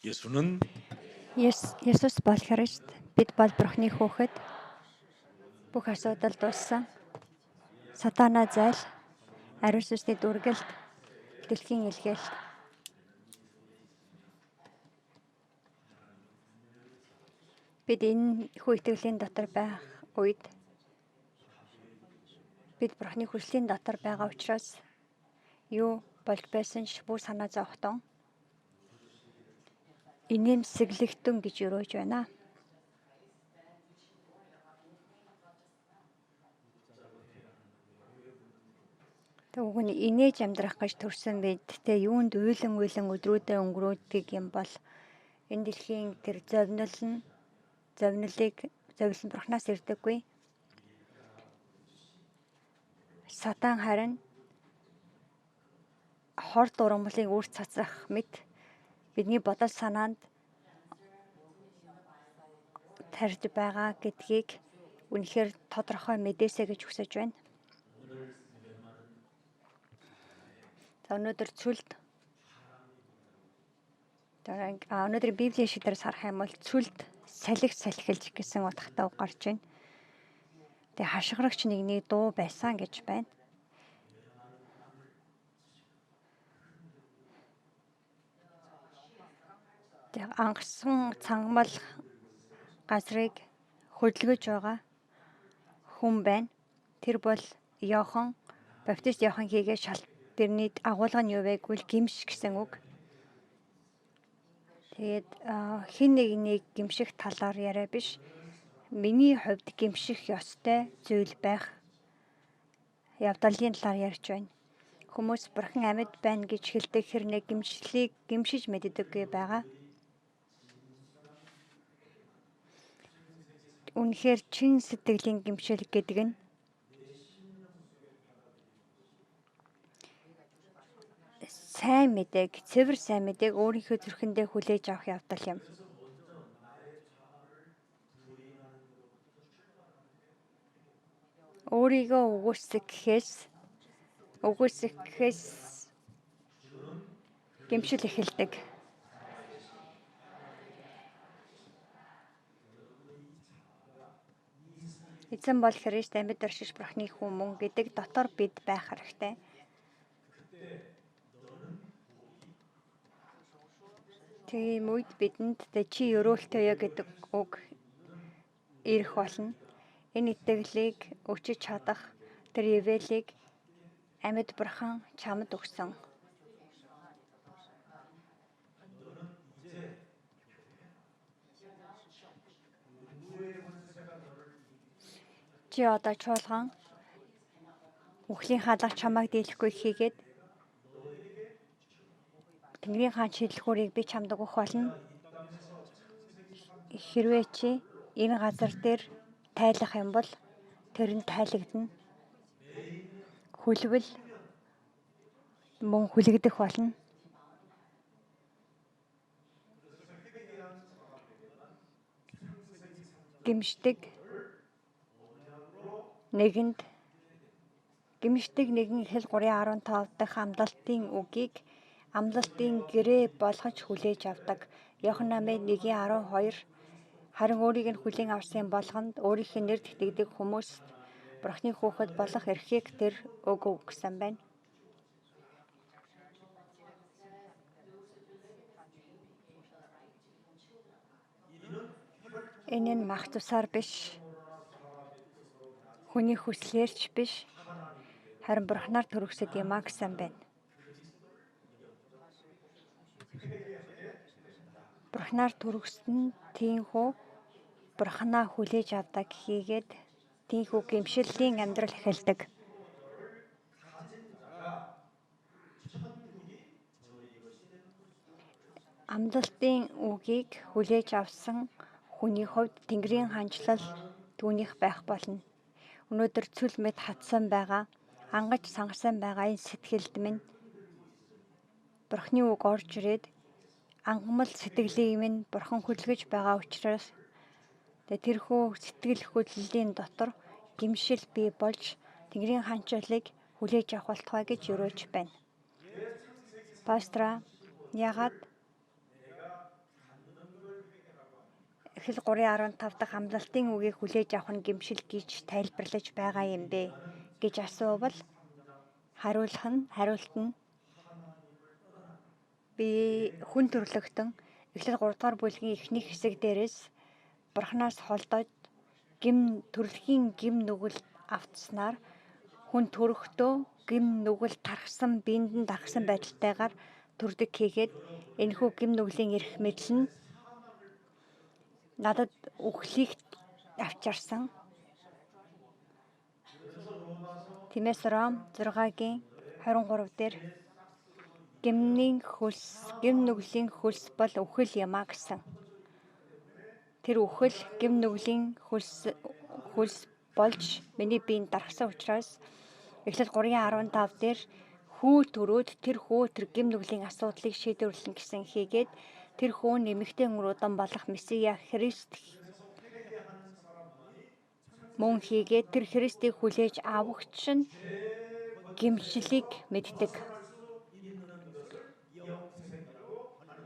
예수는 Есүс бол Христ. Бид бол Бурхны хүүхэд. Бүх асуудал дууссан. Сатана зайл, ариун сүнсний дүргэлт, дэлхийн илгээлт. Бид энэ хүү итгэлийн дотор байх үед бид Бурхны хүслийн дотор байгаа учраас юу болж байсан ч бүх санаа зовхтон инээмсэглэгдэн гэж өрөөж байна. Уг нь инээж амьдрах гэж төрсөн бид тэ юунд уйлан өдрүүдэд өнгөрөөдөг юм бол энэ дэлхийн тэр зовнилыг Бурхнаас ирдэггүй. Сатан харин хор дурамлыг үр цацрах мэт бидний бодол санаанд тарж байгаа гэдгийг үнэхээр тодорхой мэдээсэй гэж хүсэж байна. Өнөөдөр өнөөдрийн Библийн шийдвэрээс харах юм бол цүлд салхилж гэсэн утгатай гарч байна. Тэгээ хашгирагч нэгний дуу байсан гэж байна. Тэгээ ангасан цангамал газрыг хөдөлгөж байгаа хүн байна. Тэр бол Баптист Иохан хийгээ шалт тэрний агуулга нь юу вэ гэвэл гимш гэсэн үг. Тэгээд хин нэг гимших талаар яриа биш. Миний хувьд гимших ёстой зүйл байх явдалын талаар ярьж байна. Хүмүүс Бурхан амьд байна гэж хэлдэг хэрнээ гимшиж мэддэггүй байгаа. Үнэхээр чин сэтгэлийн гимшил гэдэг нь цэвэр сайн мэдээг өөрийнхөө зүрхэндээ хүлээж авах явдал юм. Өөрийгөө үгүйсгэхээс гимшил эхэлдэг. Эзэн бол Христ амьд оршиж Бурхны хүн гэдэг дотор бид байх хэрэгтэй. Тийм үед бидэнд чи өрөөлтэй ёо гэдэг үг ирэх болно. Энэ итгэлийг өчөж чадах тэр ивэлийг амьд Бурхан чамд өгсөн. Чи одоо чуулган үхлийн хаалга чамайг дийлэхгүй хийгээд Тэнгэрийн хаан шидлэхүүрийг би чамд өгөх болно. Хэрвээ чи энэ газар дээр тайлах юм бол тэр нь тайлагдана. Хүлвэл мөн хүлэгдэх болно. Гимшдэг нэгэн Хэл 3:15 дахь амлалтын үгийг амлалтын гэрээ болгож хүлээж авдаг. Иохан 1:12 харин өөрийг нь хүлээн авсан болгонд өөрийнх нь нэрд итгэдэг хүмүүс Бурхны хүүхэд болох эрхийг тэр өгөв гэсэн байна. Энэ нь мах тусаар биш. Хүний хүслээрч биш. Харин Бурхнаар төрөксөд юмаа гэсэн байна. Бурхнаар төрөксөн тийхүү Бурхнаа хүлээж авдаг хийгээд тийхүү гимшилийн амьдрал эхэлдэг. Амлалтын үгийг хүлээж авсан хүний хувьд Тэнгэрийн хаанчлал түүнийх байх болно. Өнөөдөр цүл мэд хатсан байгаа, ангаж сангасан байгаа энэ сэтгэлд минь Бурхны үг орж ирээд ангамл сэтгэлийн минь Бурхан хөдөлгөж байгаа учраас тэрхүү сэтгэл хөдлөлийн дотор гимшил бий болж Тэнгэрийн хаанчлалыг хүлээж авах болтугай гэж өрөөж байна. Пастора ягаад Эхлэл 3:15 дахь амлалтын үгийг хүлээж авах нь гэмшил гэж тайлбарлаж байгаа юм бэ гэж асуувал хариулт нь би хүн төрлөختөн Эхлэл 3 дугаар бүлгийн эхний хэсэг дээрээс Бурханаас холдоод төрөлхийн гим нүгэл автснаар хүн төрөхдөө гим нүгэл тархсан биендан дархсан байдалтайгаар төрдөг хийгээд энэхүү гим нүглийн эрх мэдэл нь надад үхлийг авчирсан. Тиймээс Ром 6-гийн 23 дээр гим нүглийн хөлс бол үхэл юм а гэсэн. Тэр үхэл гим нүглийн хөлс болж миний биенд дархсан учраас Эхлэл 3:15 дээр хүү төрөөд тэр гим нүглийн асуудлыг шийдвэрлэн гэсэн хийгээд тэр хүү нэмэгтэй өнгөрөөдөн болох Месиа Христ мөн хийгээд тэр Христийг хүлээж авахч нь гимшлийг мэддэг.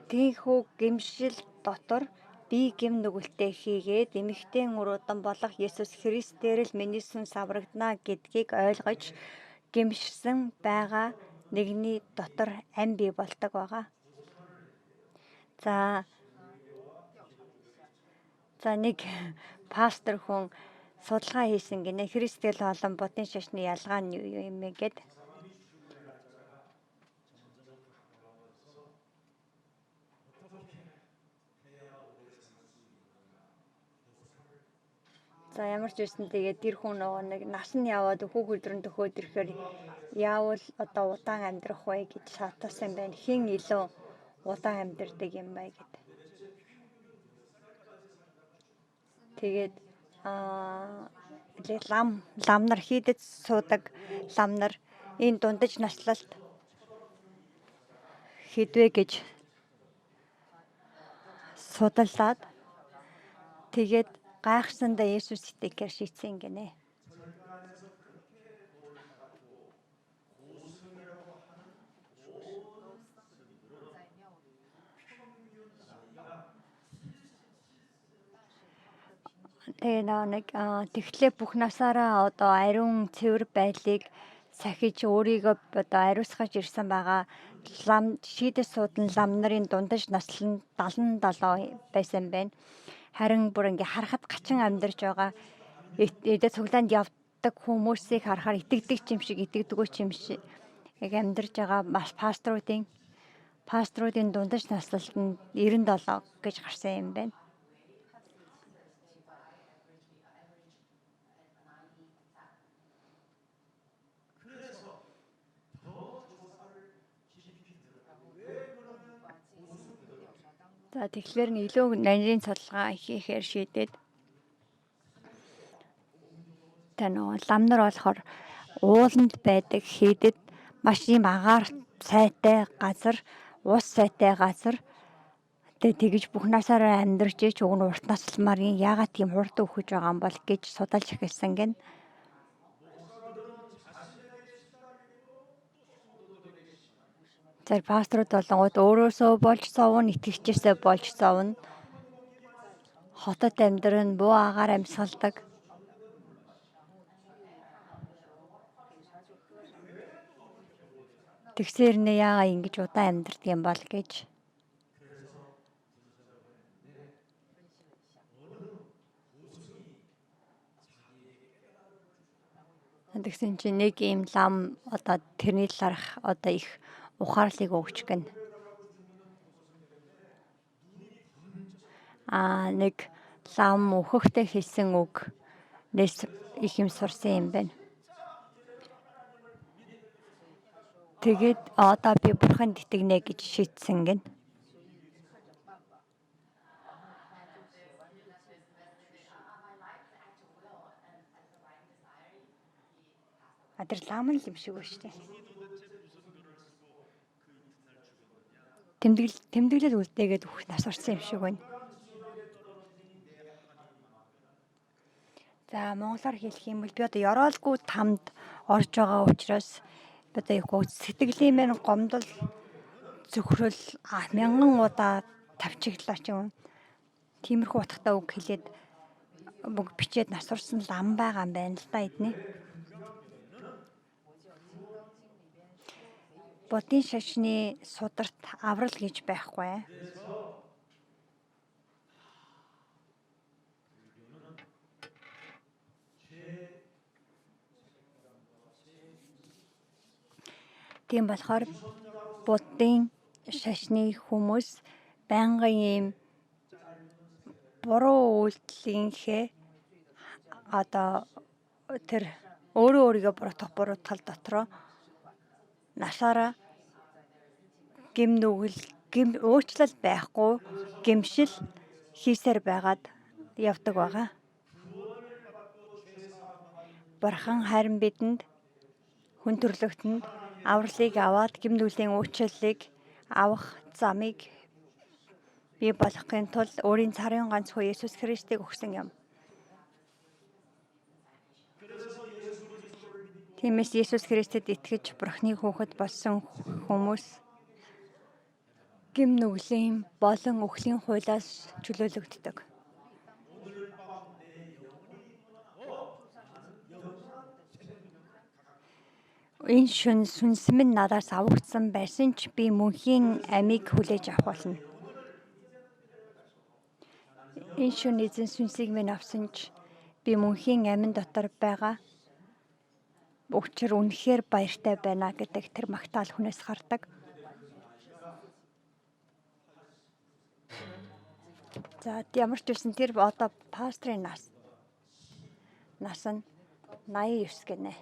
Тийхүү гимшил дотор би гим нүгэлтэй хийгээд эмэгтэй өнгөрөөдөн болох Есүс Христээр л миний сүнс аврагдана гэдгийг ойлгож гимшсэн байгаа нэгний дотор ам бий болдог байгаа. За нэг пастор хүн судалгаа хийсэн гинэ. Христэл болон будын шашны ялгаа нь юу юм бэ гэд. За ямар ч үсэн тэгээд тэр хүн нэг нас нь яваад өдрөнд төхөөд ирэхээр яавал одоо удаан амьдрах вэ гэж шаардсан байна. Хэн илүү удаан амьдрдаг юм бэ гэд. Тэгээд лам нар хийдэд суудаг лам нар энэ дундаж наслалт хийдвэ гэж судаллаад тэгээд гайхсандаа Есүс итгэхээр шийдсэн гинэ. Тэгэхээр бүх насаараа одоо ариун цэвэр байдлыг сахиж өөрийгөө одоо ариусгаж ирсэн байгаа шийдэс суудан лам нарын дундаж наслал нь 77 байсан байна. Харин бүр ингээ харахад гачин амьдарч байгаа эдэ цуглаанд явдаг хүмүүсийг харахаар итгэдэг юм шиг итгэдэггүй юм шиг амьдарч байгаа бас пасторуудын дундаж наслалт нь 97 гэж гарсан юм байна. За тэгэхээр илүү нарийн судалгаа хийхээр шийдээд лам нар болохоор ууланд байдаг хийдэд маш ийм агаар сайтай газар, ус сайтай газар тэгж бүх насаараа амьдарч ич уг нь урт насламаар яагаад тийм хурд өгөж байгаа юм бол гэж судалж эхэлсэн гэн. Тэр пасторууд болонгууд өөрөөсөө болж зовно, итгэгчээсээ болж зовно. Хотод амьдран буу агаар амьсгалдаг. Тэгсээр нэ яагаад ингэж удаан амьдардаг юм бол гэж. Тэгсэн чинь нэг ийм лам одоо тэрний талаарх одоо их ухаарлыг өгч гэн. Нэг лам өөхөхдөө хэлсэн үг нэс их юм сурсан юм байна. Тэгээд одоо би бурханд итгэнэ гэж шийдсэн гэн. Тэр лам л юм шиг байна шүү дээ. Тэмдэглэл үлдээгээд өгөх нас орсон юм шиг байна. За монголоор хэлэх юм бол би одоо ёроолгүй тамд орж байгаа учраас одоо сэтгэлийн мэн гомдол зөвхрөл мянган удаа тавчиглаач юм. Тиймэрхүү утгатай үг хэлээд бичээд насварсан л ам байгаа юм байна л да эдний. Будын шашны сударт аврал гэж байхгүй. Тийм болохоор будын шашны хүмүүс байнгын ийм буруу үйлдэлийнхээ тэр өөрийгөө буруутгах буруу тал дотроо насаараа уучлал байхгүй гэмшил хийсээр байгаад явдаг байгаа. Бурхан харин бидэнд хүн төрлөختөнд авралыг аваад гэм нүглийн уучлалыг авах замыг бий болгохын тулд өөрийн царын ганц хүү Есүс Христийг өгсөн юм. Тиймээс Есүс Христэд итгэж Бурханы хүүхэд болсон хүмүүс гэм нүглийн болон үхлийн хуулиас чөлөөлөгддөг. Энэ шөнө сүнсэм нь надаас авагдсан байсан ч би мөнхийн амийг хүлээж авах болно. Энэ шөнө эзэн сүнсийг минь авсан ч би мөнхийн амин дотор байгаа учир үнэхээр баяртай байна гэдэг тэр магтаал хүнээс гардаг. За ямар ч үсэн тэр одоо пастрын нас нь 89 гинэ.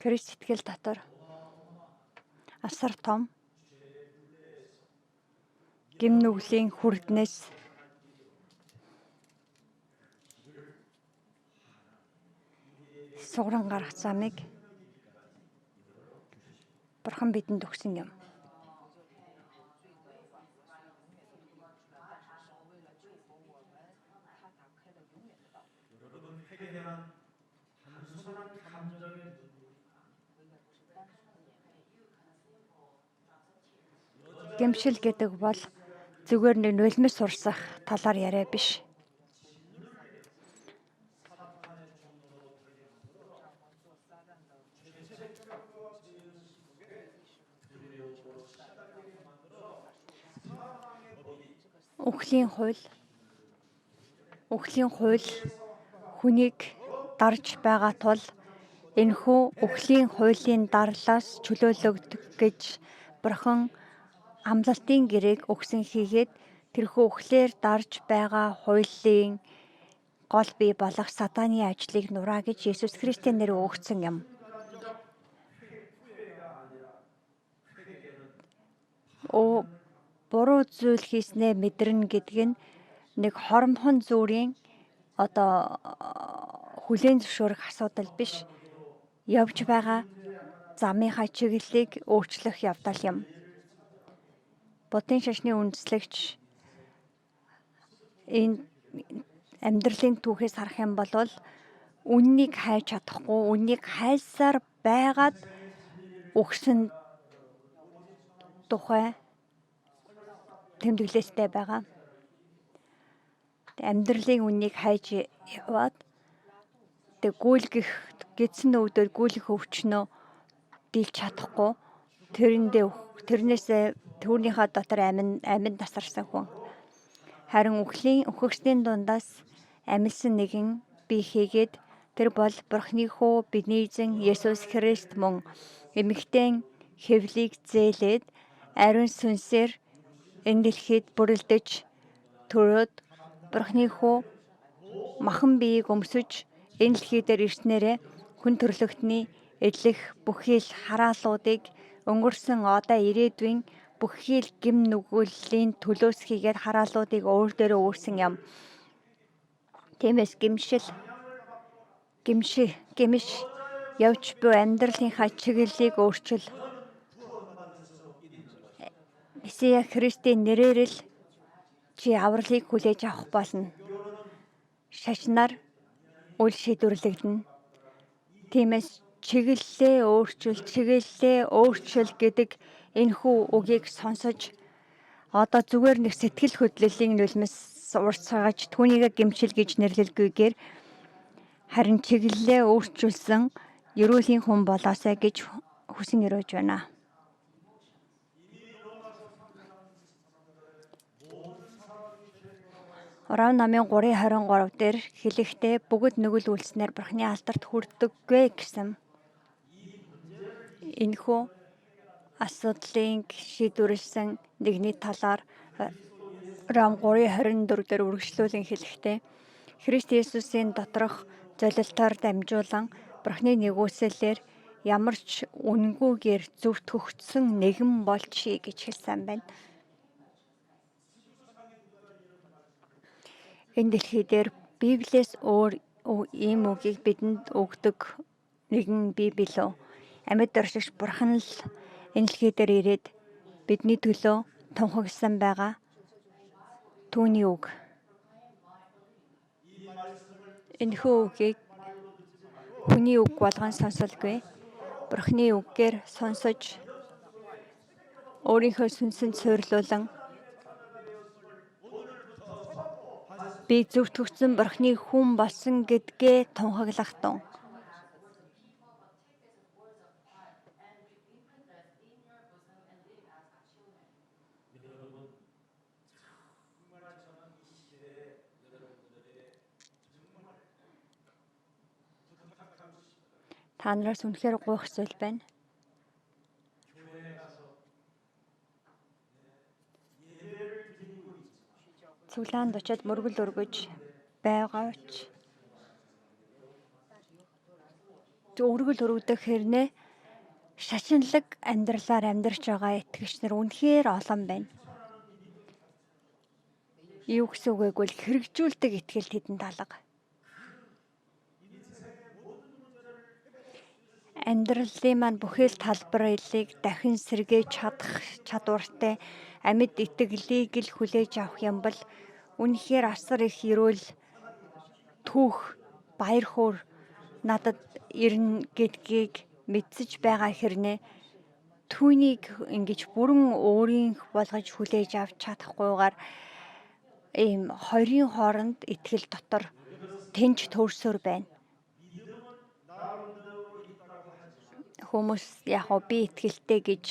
Христ сэтгэл дотор асар том гэм нүглийн хүрднээс сугран гарах замыг Бурхан бидэнд өгсөн юм. Гэмшил гэдэг бол зүгээр нэг нулимс сурсах талаар яриа биш. Үхлийн хууль хүнийг дарж байгаа тул энэхүү үхлийн хуулийн дарлаас чөлөөлөгдөх гэж Бурхан амлалтын гэрээг өгсөн хийгээд тэрхүү үхлээр дарж байгаа хуулийн гол бий болох сатаны ажлыг нураа гэж Есүс Христийн нэрээр өгсөн юм. Буруу зүйл хийснээ мэдэрнэ гэдэг нь нэг хоромхон зүрийн хүлээн зөвшөөрөх асуудал биш. Явж байгаа замынхаа чиглэлийг өөрчлөх явдал юм. Будын шашны үндэслэгч энэ амьдралын түүхээс харах юм бол үннийг хайж чадахгүй, үннийг хайсаар байгаад өгсөн тухай тэмдэглэлтэй байгаа. Амьдралын үннийг хайж яваад гүйлгэх гидсэн өвдөөр гүйлгэх өвчнөө дийлж чадахгүй түүнийхээ дотор амьд насарсан хүн. Харин үхэгчдийн дундаас амьсан нэгэн бий хийгээд тэр бол Бурханы хүү бидний эзэн Есүс Христ мөн эмэгтэй хэвлийг зээлээд ариун сүнсээр энэ дэлхийд бүрэлдэж төрөөд Бурханы хүү махан биеийг өмсөж энэ дэлхий дээр ирснээрээ хүн төрлөختний эдлэх бүхий л хараалуудыг өнгөрсөн одоо ирээдүйн бүхий л гэм нүглийн төлөөс хийгээд хараалуудыг өөр дээрээ үүрсэн юм. Тиймээс гэмш явж буй амьдралынхаа чиглэлийг өөрчил. Месиа Христийн нэрээр л чи авралыг хүлээж авах болно. Шашнаар үл шийдвэрлэгдэнэ. Тиймээс чиглэлээ өөрчил гэдэг Энэхүү үгийг сонсож одоо зүгээр нэг сэтгэл хөдлөлийн нулимс урсгаж түүнийг гэмшил гэж нэрлэлгүйгээр харин чиглэлээ өөрчилсөн ерөөлийн хүн болоосай гэж хүсэн өрөөж байна. Ром намын 3:23 дээр хэлэхдээ бүгд нүгэл үлснээр Бурхны алдарт хүрдэггүй гэсэн. Энэхүү асуудлыг шийдвэрлсэн нэгний талаар Ром 3:24 дээр үргэлжлүүлэн хэлэхдээ Христ Есүсийн доторх золилтоор дамжуулан Бурхны нэгүслэлээр ямар ч үнгүүгээр зөвтгөгдсөн нэгэн болчихъя гэж хэлсэн байна. Энэ дэлхий дээр Библиэс өөр ийм үгийг бидэнд өгдөг нэгэн бий билүү. Амьд оршигч Бурхан л энэ дэлхий дээр ирээд бидний төлөө тунхагсан байгаа түүний үг. Энэхүү үгийг хүний үг болгон сонсолгүй. Бурхны үгээр сонсож өөрийнхөө сүнсэнд суйрлуулан би зөвтгөгдсөн Бурхны хүн болсон гэдгээ тунхаглах тун. Та нараас үнэхээр гуйх зүйл байна. Цуглаанд очиод мөргөл өргөж байгаач өргөл өргөдөх хэрнээ шашинлаг амьдралаар амьдарч байгаа итгэгч нар үнэхээр олон байна. Юу гэсэн үг вэ гэвэл хэрэгжүүлдэг итгэл тэдэнд алга. Амьдралын маань бүхэл талбарлыг дахин сэргээж чадах чадвартай амьд итгэлийг л хүлээж авах юм бол үнэхээр асар их эрүүл түүх баяр хөөр надад ирнэ гэдгийг мэдсэж байгаа хэрнээ түүнийг ингэж бүрэн өөрийнх болгож хүлээж авч чадахгүйгээр ийм хоёрын хооронд итгэл дотор тэнж төрсөөр байна. Хүмүүс яг би итгэлтэй гэж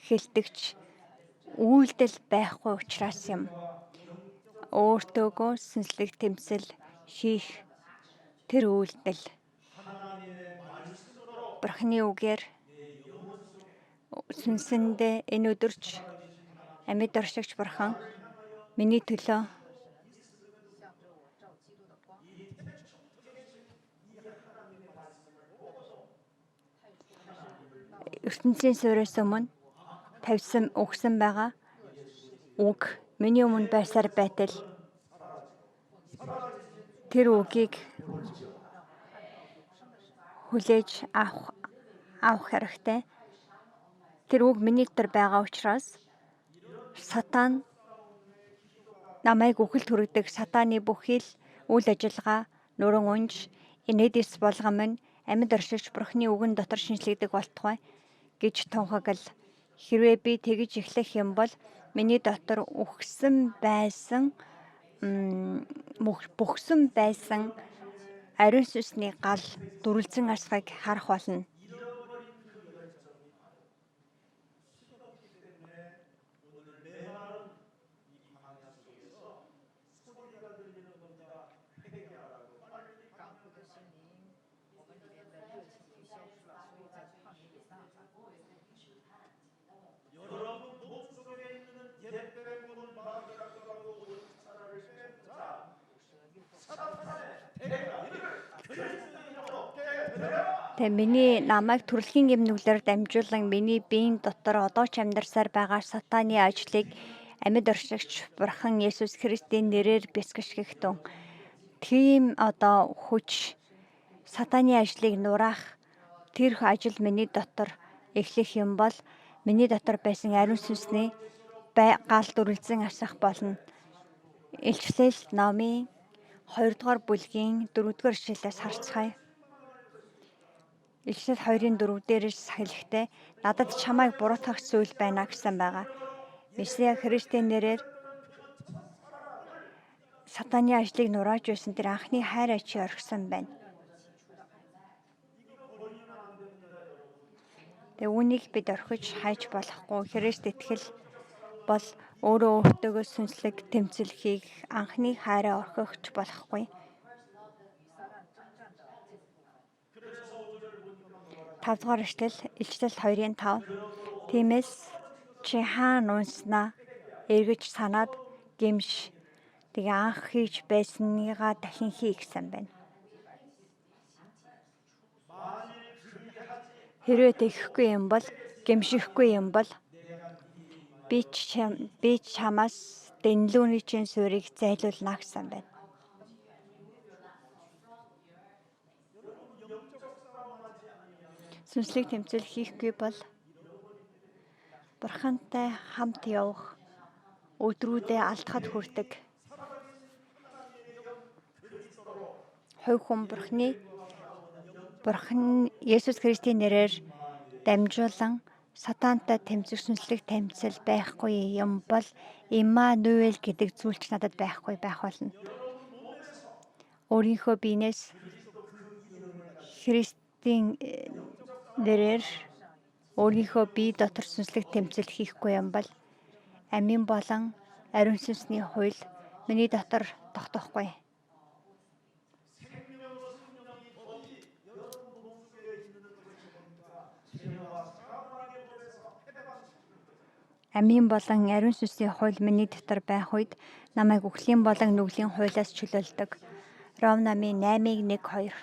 хэлдэгч үйлдэл байхгүй учраас юм. Өөртөөгөө сүнслэг тэмцэл хийх тэр үйлдэл Бурхны үгээр сүнсэндээ энэ өдөрч амьд оршигч Бурхан миний төлөө ертөнцийн суурьаас өмнө тавьсан өгсөн байгаа үг миний өмнө байсаар байтал тэр үгийг хүлээж авах хэрэгтэй. Тэр үг миний дотор байгаа учраас сатан намайг үхэл түргдэг сатаны бүхий л үйл ажиллагаа нуран унж энэдэс болгон минь амьд оршигч Бурхны үгэн дотор шинжлэгдэх болтугай гэж тунхагл. Хэрвээ би тэгж эхлэх юм бол миний дотор үхсэн байсан ариун сүнсний гал дүрлзэн асахыг харах болно. Тэгээ миний намайг төрөлхийн эмнэлгээр дамжуулан миний биеийн дотор одоо ч амьдарсаар байгаа сатаны ажлыг амьд оршигч Бурхан Есүс Христийн нэрээр бясалгах тун. Тийм одоо хүч сатаны ажлыг нураах тэр ажил миний дотор эхлэх юм бол миний дотор байсан ариун сүнсний гал дүрлзэн асах болно. Илчлэл номын 2 дугаар бүлгийн 4 дугаар ишлэлээс харцгаая. Илчил 2:4 дээрээс хэлэхдээ надад чамайг буруутгах зүйл байна гэсэн байгаа. Месиа Христийн нэрээр сатаны ажлыг нурааж байсан тэр анхны хайраа чи орхисон байна. Тэгээ үүнийг бид орхиж хайж болохгүй. Христ итгэл бол өөрөө өөртөөгөө сүнслэг тэмцэлхийг анхны хайраа орхихч болохгүй. 5 дугаар эшлэл Илчил 2:5. Тиймээс чи хаана унснаа эргэж санаад гимш. Тэгээ анх хийж байсныгаа дахин хий гэсэн байна. Хэрвээ тэгэхгүй юм бол, гимшихгүй юм бол би чамаас дэнлүүний чин суурийг зайлуулна гэсэн байна. Сүнслэг тэмцэл хийхгүй бол Бурхантай хамт явах өдрүүдээ алдахад хүрдэг. Хувь хүн Бурхан Есүс Христийн нэрээр дамжуулан сатантай тэмцэх сүнслэг тэмцэл байхгүй юм бол Иммануэль гэдэг зүйлч надад байхгүй байх болно. Өөрийнхөө биенээс Христийн нэрээр өөрийнхөө бие дотор сүнслэг тэмцэл хийхгүй юм бол амийн болон ариун сүнсний хууль миний дотор тогтохгүй. Амийн болон ариун сүнсний хууль миний дотор байх үед намайг үхлийн болон нүглийн хуулиас чөлөөлдөг. Ром намын 8:1-2.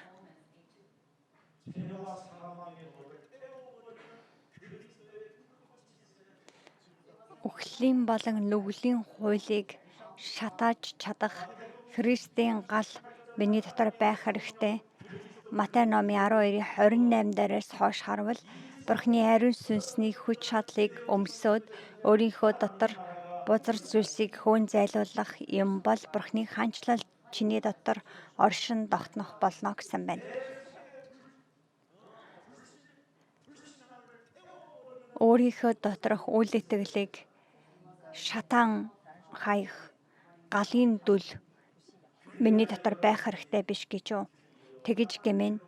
Үхлийн болон нүглийн хуулийг шатааж чадах Христийн гал миний дотор байх хэрэгтэй. Матай номын 12:28 дээрээс хойш харвал Бурхны ариун сүнсний хүч чадлыг өмсөөд өөрийнхөө дотор бузар зүйлсийг хөөн зайлуулах юм бол Бурхны хаанчлал чиний дотор оршин тогтнох болно гэсэн байна. Өөрийнхөө доторх үйл итгэлийг шатан хаях галын дүл миний дотор байх хэрэгтэй биш гэж үү? Тэгж гэмээн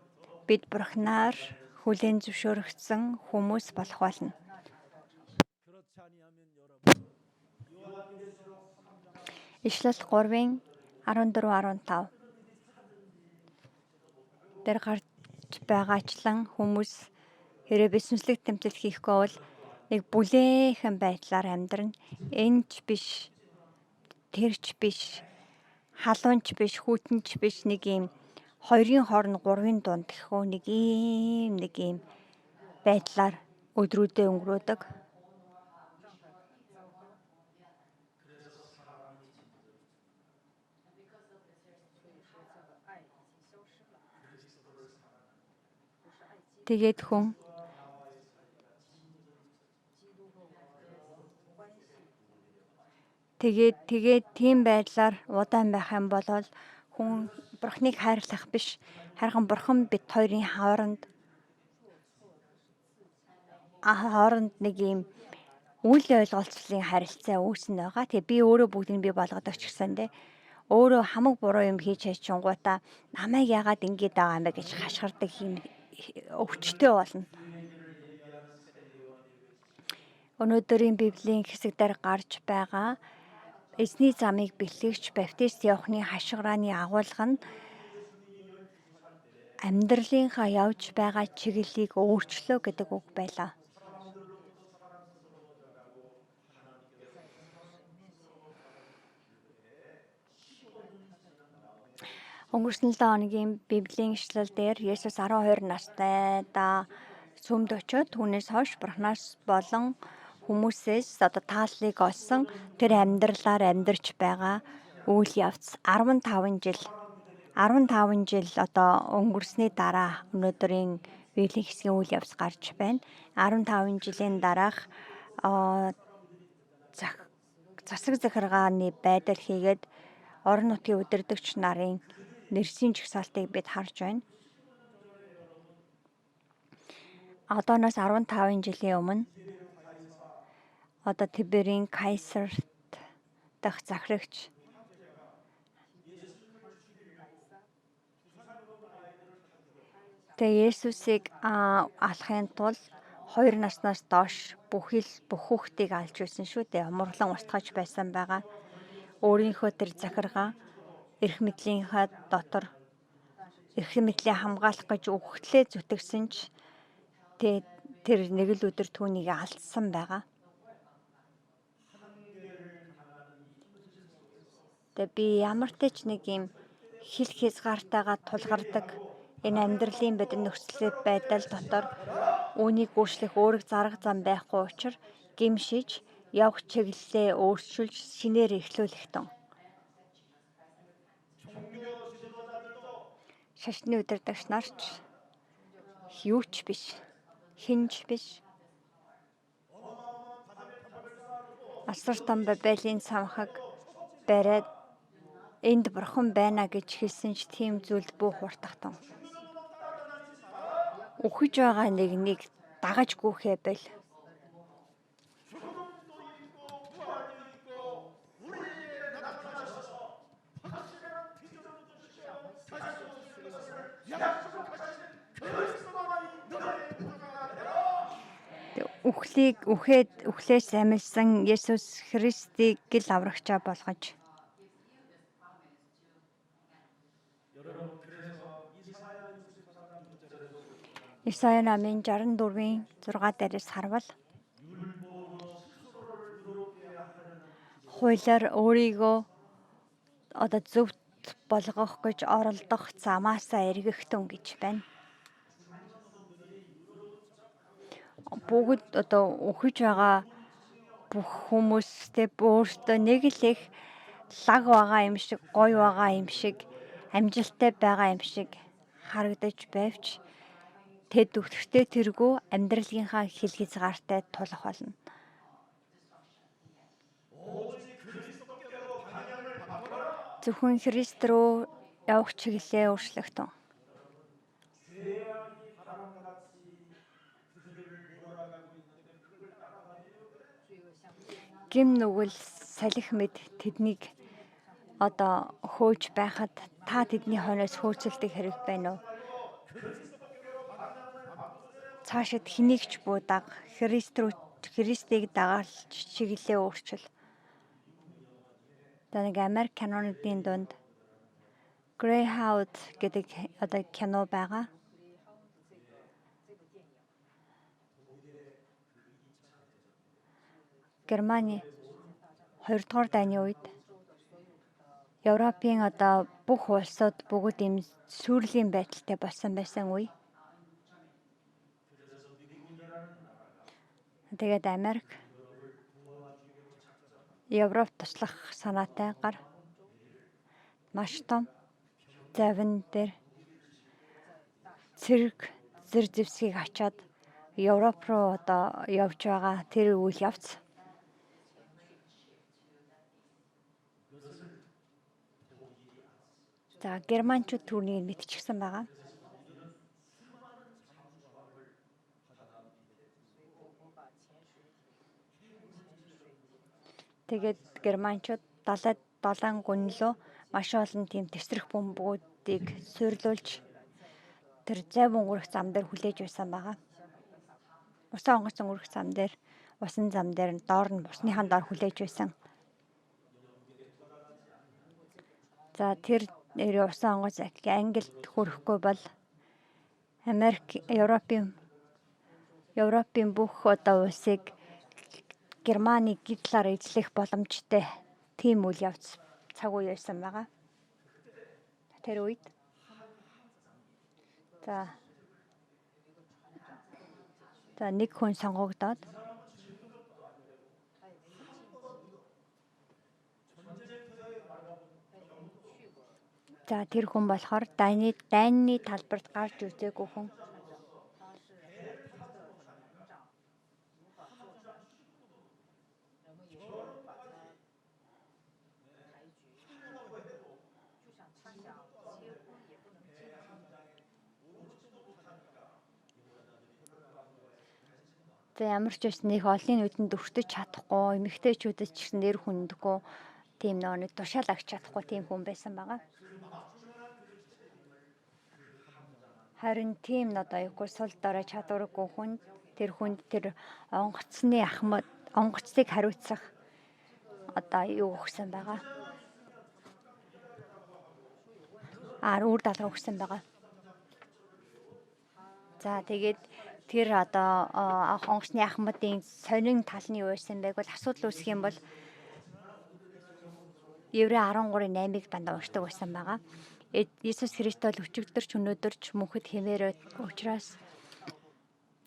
бид Бурхнаар хүлээн зөвшөөрөгдсөн хүмүүс болох болно. Ишлэл 3:14-15 дээр гарч байгаачлан хүмүүс хэрэг сүнслэг тэмцэл хийхгүй бол нэг бүлээхэн байдлаар амьдрна. Энэч биш, тэрч биш, халуунч биш, хүйтэнч биш, нэг юм хоёрын хооронд гурвын дунд гэхүү нэг ийм байдлаар өдрүүдээ өнгөрөөдөг. Тэгээд хүн тэгээд тийм байдлаар удаан байх юм бол хүн Бурхныг хайрлах биш, харин Бурхан бид хоёрын хооронд нэг юм үйл ойлголцлын харилцаа үүснэ байгаа. Тэгээ би өөрөө бүгдийг би болгодог ч гэсэндээ өөрөө хамаг буруу юм хийж хайчингуудаа намайг яагаад ингэж байгаа юм бэ гэж хашгирдаг юм өвчтөй болно. Өнөөдрийн Библийн хэсэг дээр гарч байгаа эзний замыг бэлтгэгч баптист Иохны хашгирааны агуулга нь амьдралынхаа явж байгаа чиглэлийг өөрчлөө гэдэг үг байлаа. Өнгөрсөн 7 хоногийн Библийн ишлэл дээр Есүс 12 настайдаа сүмд очиод түүнээс хойш Бурханаас болон хүмүүсээс тааллыг олсон тэр амьдралаар амьдарч байгаа үйл явц 15 жил одоо өнгөрсний дараа өнөөдрийн Библийн хэсгийн үйл явц гарч байна. 15 жилийн дараах засаг захиргааны байдал хийгээд орон нутгийн удирдагч нарын нэрсийн жагсаалтыг бид харж байна. одооноос 15 жилийн өмнө одоо Тиберийн Кайсарт дахь захирагч тэгээ Есүсийг алахын тулд 2 наснаас доош бүх хүүхдийг алж байсан шүү дээ. Амарлан устгаж байсан байгаа. Өөрийнхөө тэр захиргаа эрх мэдлийнхаа дотор эрх мэдлээ хамгаалах гэж өгөхлөө зүтгэсэн ч тэр нэг л өдөр түүнийг алдсан байгаа. Тэгээ би ямар ч нэг юм хил хязгаартайгаа тулгардаг энэ амьдралын бидний нөхцөл байдал дотор үүнийг өөрчлөх өөрөг зарга зам байхгүй учраас гимшиж явах чиглэлээ өөрчилж шинээр эхлүүлэх тун. Шашны удирдагч нарч юу ч биш, хинж биш. Асар том Бабелийн самхаг бариад энд бурхан байна гэж хэлсэн ч тийм зүйлд бүх хуртахтун. Үхэж байгаа нэг дагаж гүөхээ бэл. Үхлээс амилсан Есүс Христийг гэл аврагчаа болгож Исая намын 64-ийн 6 дээрээс харвал хуулиар өөрийгөө одоо зөвхт болгох гэж оролдох замаасаа эргэхтэн гэж байна. Бүгд одоо үхэж байгаа бүх хүмүүстэй өөртөө нэг л их лаг байгаа юм шиг, гоё байгаа юм шиг, амжилттай байгаа юм шиг харагдаж байвч тэд өвтгтээ тэргүй амьдралынхаа хил хязгаартай тулах болно. Зөвхөн Христ рүү явах чиглэлээ өөрчлөх тун. Гим нүгэл салхи мэд тэднийг одоо хөөж байхад та тэдний хойноос хөөцөлдөх хэрэг байна уу? Цаашид хэнийг ч буудаг Христийг дагаалж чиглэлээ өөрчил. Нэг Америк кинонуудын дунд Greyhound гэдэг одоо кино байгаа. Германы 2 дугаар дайны үед Европын одоо бүх улсууд бүгд ийм сүрлийн байдалтай болсон байсан үе. Тэгээд Америк Европ туслах санаатайгаар маш том завин дээр цэрэг зэр зэвсгийг ачаад Европ руу одоо явж байгаа тэр үйл явц. За германчууд түүнийг мэдчихсэн байгаа. Тэгээд германчууд 77 гүнлөө маш олон тийм тесрэх бомбуудыг суйрлуулж тэр зайв өнгөрөх зам дээр хүлээж байсан байгаа. Усан онгоцон өнгөрөх зам дээр, усан зам дээр доор нь усныхан доор хүлээж байсан. За тэр усан онгоц Англид хүрэхгүй бол Европын бүх одоо улсыг Германы гитлаар эзлэх боломжтой тийм үйл явц цаг үе байсан байгаа. Тэр үед за нэг хүн сонгогдоод за тэр хүн болохоор дайны талбарт гарч үзээгүй хүн. Ямар ч байсан нэг олонний нүдэнд өртөж чадахгүй, эмэгтэйчүүдэд ч гэсэн нэр хүндэггүй, тийм нэг тушаал агч чадахгүй тийм хүн байсан байгаа. Харин тийм юугүй сул дорой чадваргүй хүн тэр онгоцыг хариуцах юу өгсөн байгаа. Үр даалга өгсөн байгаа. За тэгээд тэр онгоцны ахмадын сонин тал нь юу байсан бэ гэвэл асуудал үүсэх юм бол Еврей 13:8-ыг дандаа уншдаг байсан байгаа. Иесус Христос өчигдөрч өнөөдөрч мөнхөд хэмээрээ учраас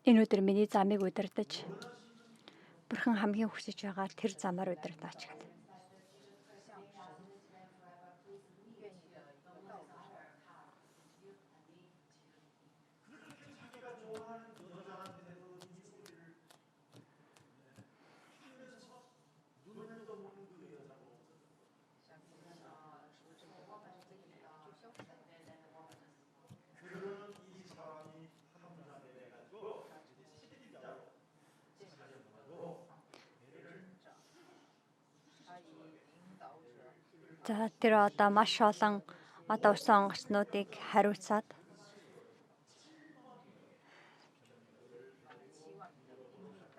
энэ өдөр миний замыг удирдах Бурхан хамгийн хүсэж байгаа тэр замаар удирдаач гэдэг. За тэр маш олон усан онгоцнуудыг хариуцаад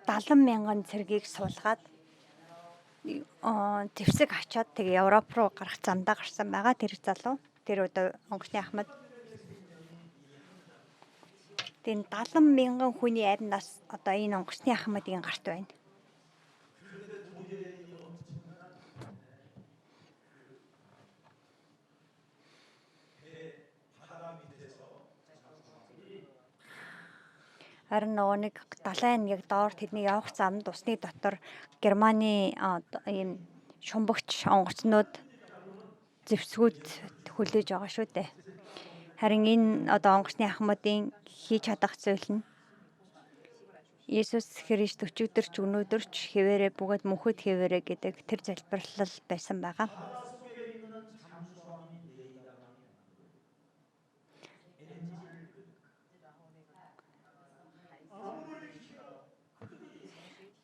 $70,000 цэргийг суулгаад зэвсэг ачаад тэгээ Европ руу гарах замдаа гарсан байгаа тэр залуу. Тэр онгоцны ахмад. Тэгээд 70,000 хүний арнаас энэ онгоцны ахмадын гарт байна. Харин нэг далайн яг доор тэдний явах замд усны дотор Германы ийм шумбагч онгоцнууд зэвсгүүд хүлээж байгаа шүү дээ. Харин энэ онгоцны ахмадын хийж чадах зүйл нь Иесус Христ өчигдөрч өнөөдөрч хэвээрээ бөгөөд мөнхөд хэвээрээ гэдэг тэр залбирлал байсан байгаа.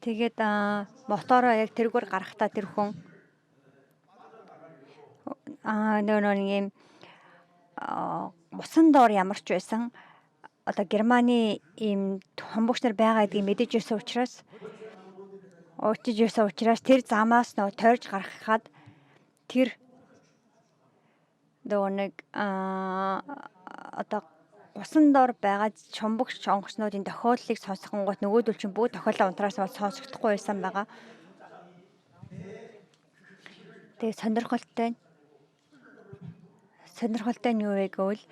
Тэгээд мотороо яг тэргээр гарахтаа тэр хүн нэг юм усан доор ямар ч байсан Германы ийм хомбогч нар байгаа гэдгийг мэдэж байсан учраас тэр замаас тойрж гаргахад тэр усан доор байгаа шумбагч онгоцнуудын тохиолдлыг сонсохонгууд нөгөөдөл чинь бүгд тохиолоо унтраас сонсогдохгүй байсан байгаа. Тэгээ сонирхолтой нь юу вэ гэвэл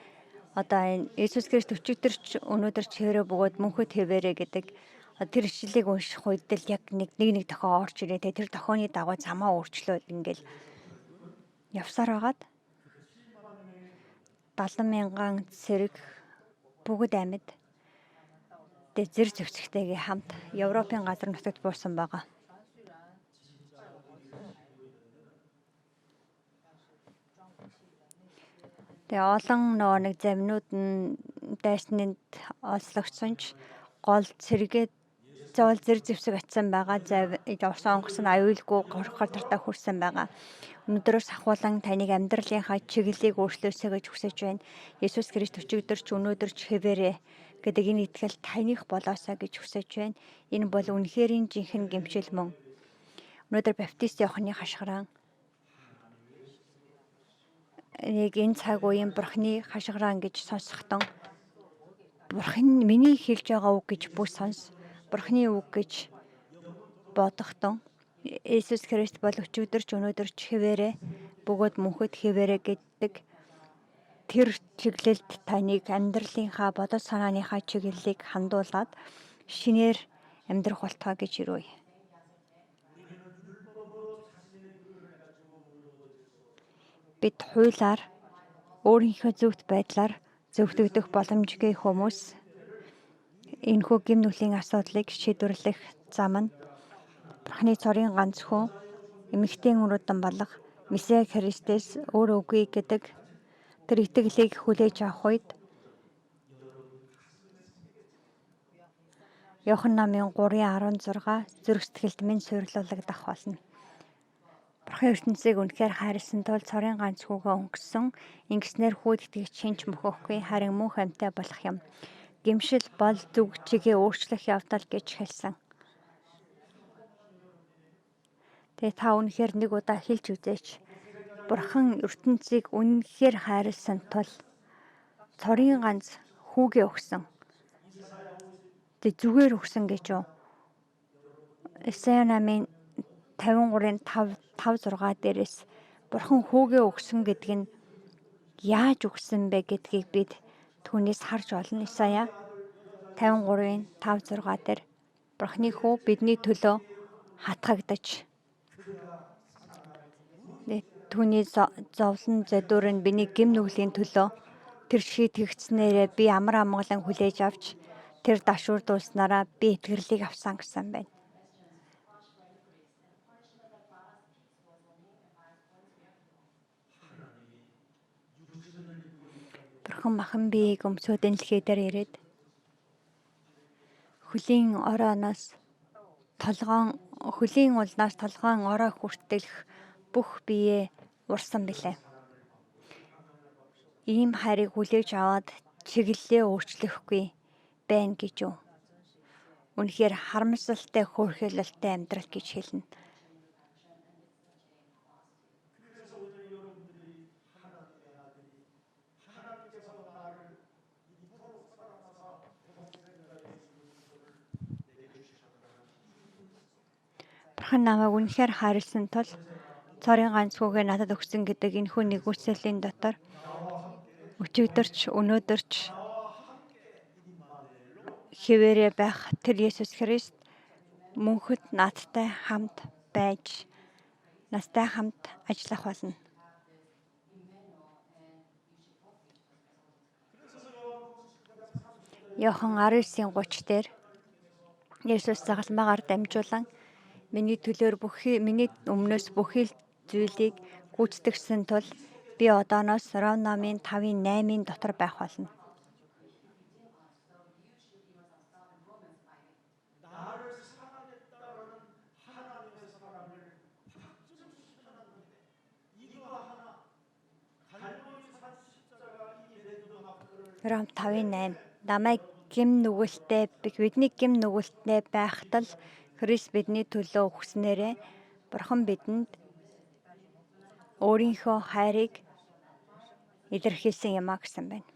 энэ Иесус Христ өчигдөрч өнөөдөрч хэвээрээ бөгөөд мөнхөд хэвээрээ гэдэг тэр ишлэлийг унших үед л яг нэг тохио орж ирээ. Тэр тохионы дагуу замаа өөрчлөөд ингээл явсаар байгаад 70,000 цэрэг бүгд амьд зэр зэвсэгтэйгээ хамт Европын газар нутагт буусан байгаа. Тэгээ олон нэг замнууд нь дайснынд олслогдсон ч гол цэрэгээд зэр зэвсэг атсан байгаа. Усан онгоц нь аюулгүй гадартаа хүрсэн байгаа. Өнөөдрөөс ахуулан таныг амьдралынхаа чиглэлийг өөрчлөөсэй гэж хүсэж байна. Иесус Христ өчигдөрч өнөөдөрч хэвээрээ гэдэг энэ итгэл таних болоосаа гэж хүсэж байна. Энэ бол үнэхэрийн жинхэнэ гэмшил мөн. Өнөөдөр баптист Иоханны хашгираа нэг энэ цаг үеийн Бурхны хашгираа гэж сонсохдоо Бурхан миний хэлж байгаа үг гэж бүх сонс. Бурхны үг гэж бодохдоо Иесус Христ бол өчигдөрч өнөөдөрч хэвээрээ бөгөөд мөнхөд хэвээрээ гэдэг тэр чиглэлд таныг амьдралынхаа бодол санааныхаа чиглэлийг хандуулад шинээр амьдрах болтугай гэж ирвэ. Бид хуулиар өөрийнхөө зөвхт байдлаар зөвтгөгдөх боломжгүй хүмүүс энэхүү гэм нүглийн асуудлыг шийдвэрлэх зам нь Бурхны цорын ганц хүн эмэгтэйн өрөөдөн болох Месиа Христос өөр үгүй гэдэг тэр итгэлийг хүлээж авах үед Иохан намын 3:16 зүрх сэтгэлд минь суйрлуулагдах болно. Бурхан ертөнцийг үнэхээр хайрласан тул цорын ганц хүүгээ өнгөссөн. Ингэснээр хүүд итгэгч шинж мөхөхгүй харин мөн амьтаа болох юм. Гэмшил бол зүг чигээ өөрчлөх явдал гэж хэлсэн. Тэгээ та үнэхээр нэг удаа хэлж үзээч. Бурхан ертөнцийг үнэхээр хайрласан тул цорын ганц хүүгээ өгсөн. Тэг зүгээр өгсөн гэж юу? Исая намын 53-ын 5-6 дээрээс Бурхан хүүгээ өгсөн гэдэг нь яаж өгсөн бэ гэдгийг бид түүнээс харж олно. Исая 53-ын 5-6 дээр Бурханы хүү бидний төлөө хатгагдаж түүний зовлон зодуур нь биний гэм нүглийн төлөө тэр шийтгэгдснээрээ би амар амгалан хүлээж авч тэр дашуурдуулснараа би итгэрлийг авсан гэсэн байна. Бурхан махан биеийг өмсөөдөн дэлхий дээр ирээд хөлийн улнаас толгоон ороо хүртэлх бүх биеэ урсан билээ. Ийм хайрыг хүлээж аваад чиглэлээ өөрчлөхгүй байна гэж юу? Үнэхээр харамсалтай хөөрхөлөлтэй амьдрал гэж хэлнэ. Бурхан намайг үнэхээр хайрласан тул цорын ганц хүүгээ надад өгсөн гэдэг энэ хүн нэгүслийн дотор өчигдөрч өнөөдөрч хэвээрээ байх тэр Есүс Христ мөнхөд надтай хамт байж настай хамт ажиллах болно. Иохан 19:30 дээр Есүс загалмаагаар дамжуулан миний төлөөр миний өмнөөс бүхий л зүйлийг гүйцэтгэсэн тул би одооноос Ром намын 5:8 дотор байх болно. Ром 5:8 намайг бидний гэм нүгэлттэй байхад л Христ бидний төлөө өгснээрээ Бурхан бидэнд өөрийнхөө хайрыг илэрхийлсэн юм а гэсэн байна.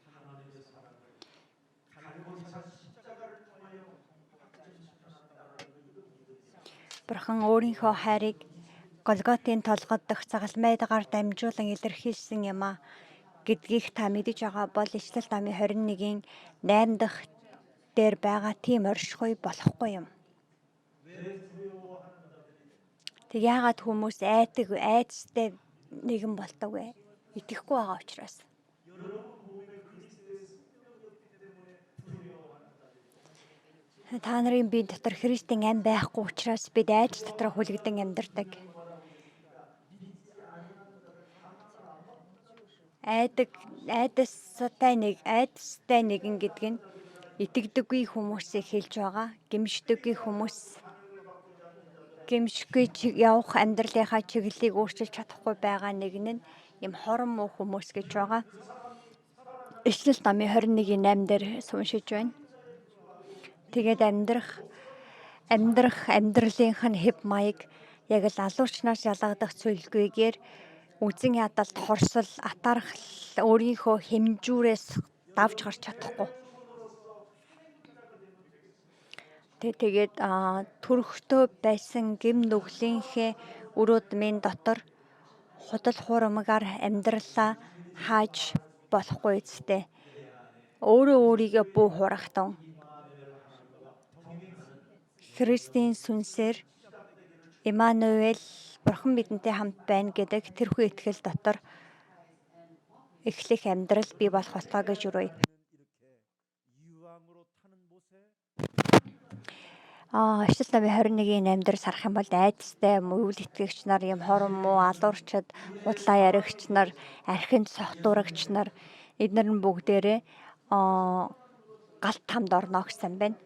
Бурхан өөрийнхөө хайрыг Голготын толгод дах загалмайдгаар дамжуулан илэрхийлсэн юм а гэдгийг та мэдэж байгаа бол Ишлэл намын 21-ийн 8 дахь дээр байгаа тийм оршихуй болохгүй юм. Тэг яагаад хүмүүс айдастай нэгэн болдог вэ? Итгэхгүй байгаа учраас. Та нарын бие дотор Христийн ам байхгүй учраас бид айдас дотор хүлэгдэн амьдардаг. Айдастай нэгэн гэдэг нь итгэдэггүй хүмүүсийг хэлж байгаа. Гэмшдэггүй хүмүүс гэмшгүй явах амьдралынхаа чиглэлийг өөрчилж чадахгүй байгаа нэг нь юм хорон муу хүмүүс гэж байгаа. Ишлэл намын 21:8 дээр уншиж байна. Тэгээд амьдралынх нь хэв маяг яг л алуурчнаас ялгадах цүлгүйгээр үзэн ядалт хорсол атаархал өөрийнхөө хэмжүүрээс давж гарч чадахгүй. Тэгээд төрөхтөө байсан гэм нүглийнхээ өрөөд минь дотор худал хуурмагаар амьдралаа хааж болохгүй үстэй. Өөрийгөө бүү хурахтан Христийн сүнсээр Иммануэль Бурхан бидэнтэй хамт байна гэдэг тэрхүү итгэл дотор эхлэх амьдрал бий болох болтугай гэж өрөөе. Ишлэл намын 21:8 дээр сарах юм бол айдастай үйл итгэгч нар, юм хорон муу, алуурчид, худлаа яригч нар, архинд сохтуурагч нар эдгээр нь бүгдээрээ галт тамд орно гэсэн байна.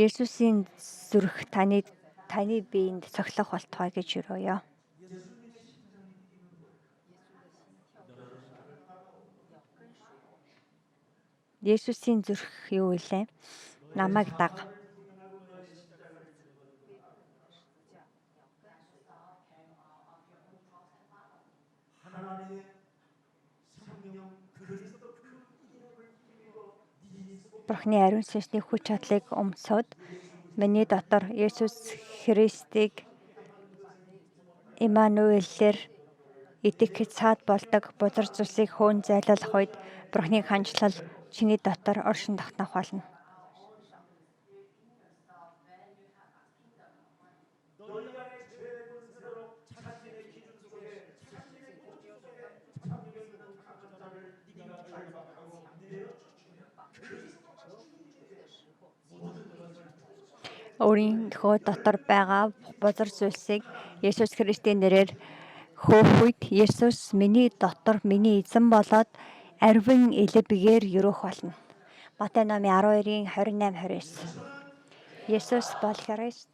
Есүсийн зүрх таны биеинд цоглох болтугай гэж юрөөё. Есүсийн зүрх юу вэ? Намайг даг. Бурхны ариун сүнсний хүч чадлыг өмсөд миний дотор Есүс Христийг Иммануэлээр идэвхэж цаад болдог бузар зүйлсийг хөөн зайлуулах үед Бурхны хандлал чиний дотор оршин тогтнох болно. Өөрийнхөө дотор байгаа бузар зүйлсийг Есүс Христийн нэрээр хөөх үед Есүс миний дотор миний эзэн болоод арвин элбэгээр өрөөх болно. Матай номын 12-ийн 28-29. Есүс бол Христ.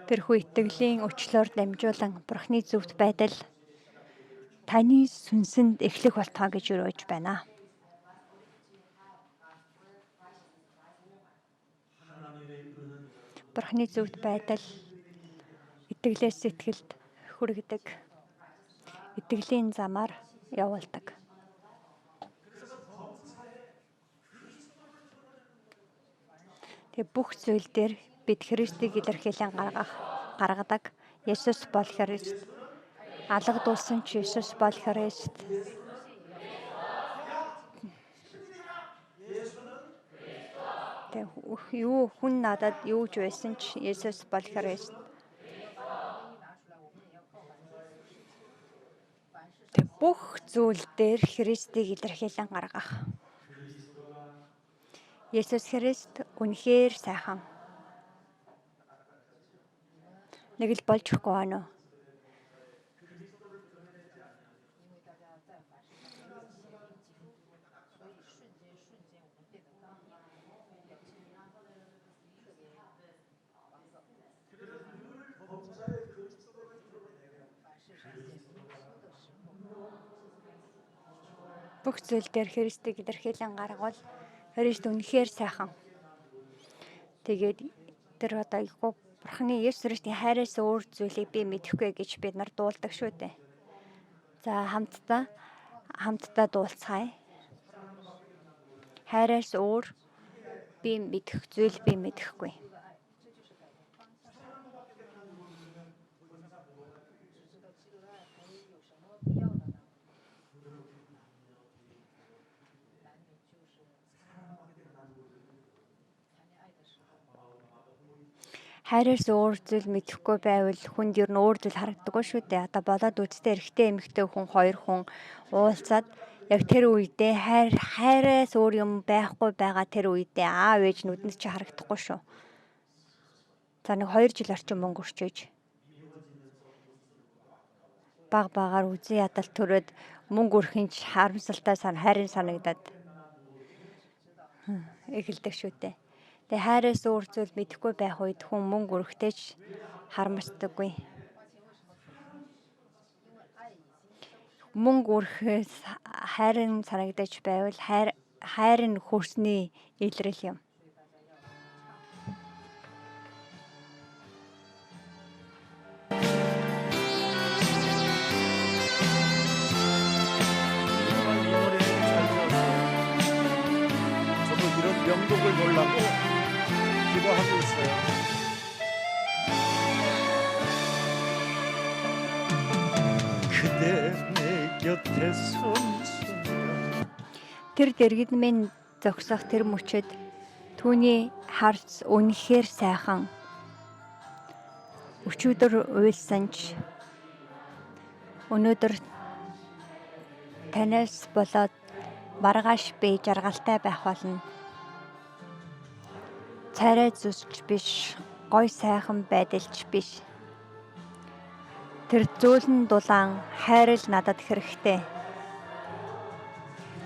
Тэрхүү итгэлийн өчлөөр дамжуулан Бурхны зөвхт байдал таны сүнсэнд эхлэх болтугай гэж өрөөж байна. Бурхны зөвхт байдал итгэлээс сэтгэлд хүргэдэг. Итгэлийн замаар явуулдаг. Бүх зүйл дээр бид Христийг илэрхийлэн гаргадаг. Есүс бол Христ. Алга дуулсан ч Есүс бол Христ. Хүн надад юу ч байсан ч Есүс бол Христ. Бүх зүйл дээр Христийг илэрхийлэн гаргах. Есүс Христ үнэхээр сайхан. Нэг л болж өгөхгүй байна уу? Бүх зүйл дээр Христийг илэрхийлэн гаргавал Христ үнэхээр сайхан. Тэгээд тэр одоо Бурхны Есүс Христийн хайраас өөр зүйлийг би мэдэхгүй гэж бид нар дуулдаг шүү дээ. За хамтдаа дуулцгаая. Хайраас өөр би мэдэх зүйл би мэдэхгүй. Хайраас өөр зүйл мэдэхгүй байвал хүнд ер нь өөр зүйл харагддаггүй шүү дээ. Одоо болоод үсттэй эрэгтэй эмэгтэй хүн хоёр хүн уулзаад яг тэр үедээ хайраас өөр юм байхгүй байгаа тэр үедээ аав ээж нүдэнд чи харагдахгүй шүү. За нэг 2 жил орчим мөнгө өрчөөж багаар үзэн ядал төрөөд мөнгө өрхийн ч харамсалтай хайрын санагдаад эхэлдэг шүү дээ. Тэгээ хайраас өөр зүйл мэдэхгүй байх үед хүн мөнгө өрөхтэй ч харамсдаггүй. Мөнгө өрөхөөс хайрын санагдаж байвал хайр нь хөрсний илрэл юм. 저도 이런 명곡을 보려고 기도하고 있어요. 그대 내 곁에 선 순간 Тэр дэргэд минь зогсох тэр мөчөд түүний харц үнэхээр сайхан. Өчигдөр уйлсан ч өнөөдөр танаас болоод маргааш би жаргалтай байх болно. Царай зүсч биш, гой сайхан байдалч биш. Тэр зөөлөн дулаан хайрал надад хэрэгтэй.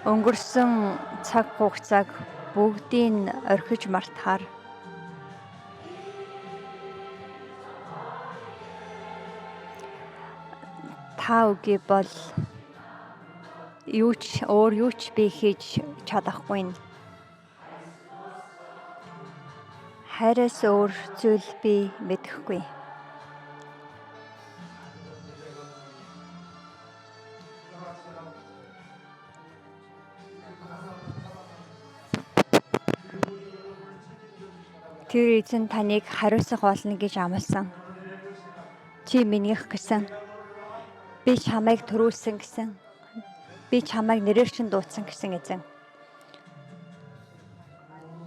Өнгөрсөн цаг хугацааг бүгдийг орхиж мартахаар та үгүй бол юу ч би хийж чадахгүй. Хайраас өөр зүйл би мэдэхгүй. Тэр эзэн таныг хариуцах болно гэж амласан. Чи минийх гэсэн. Би чамайг төрүүлсэн гэсэн. Би чамайг нэрээр чинь дуудсан гэсэн эзэн.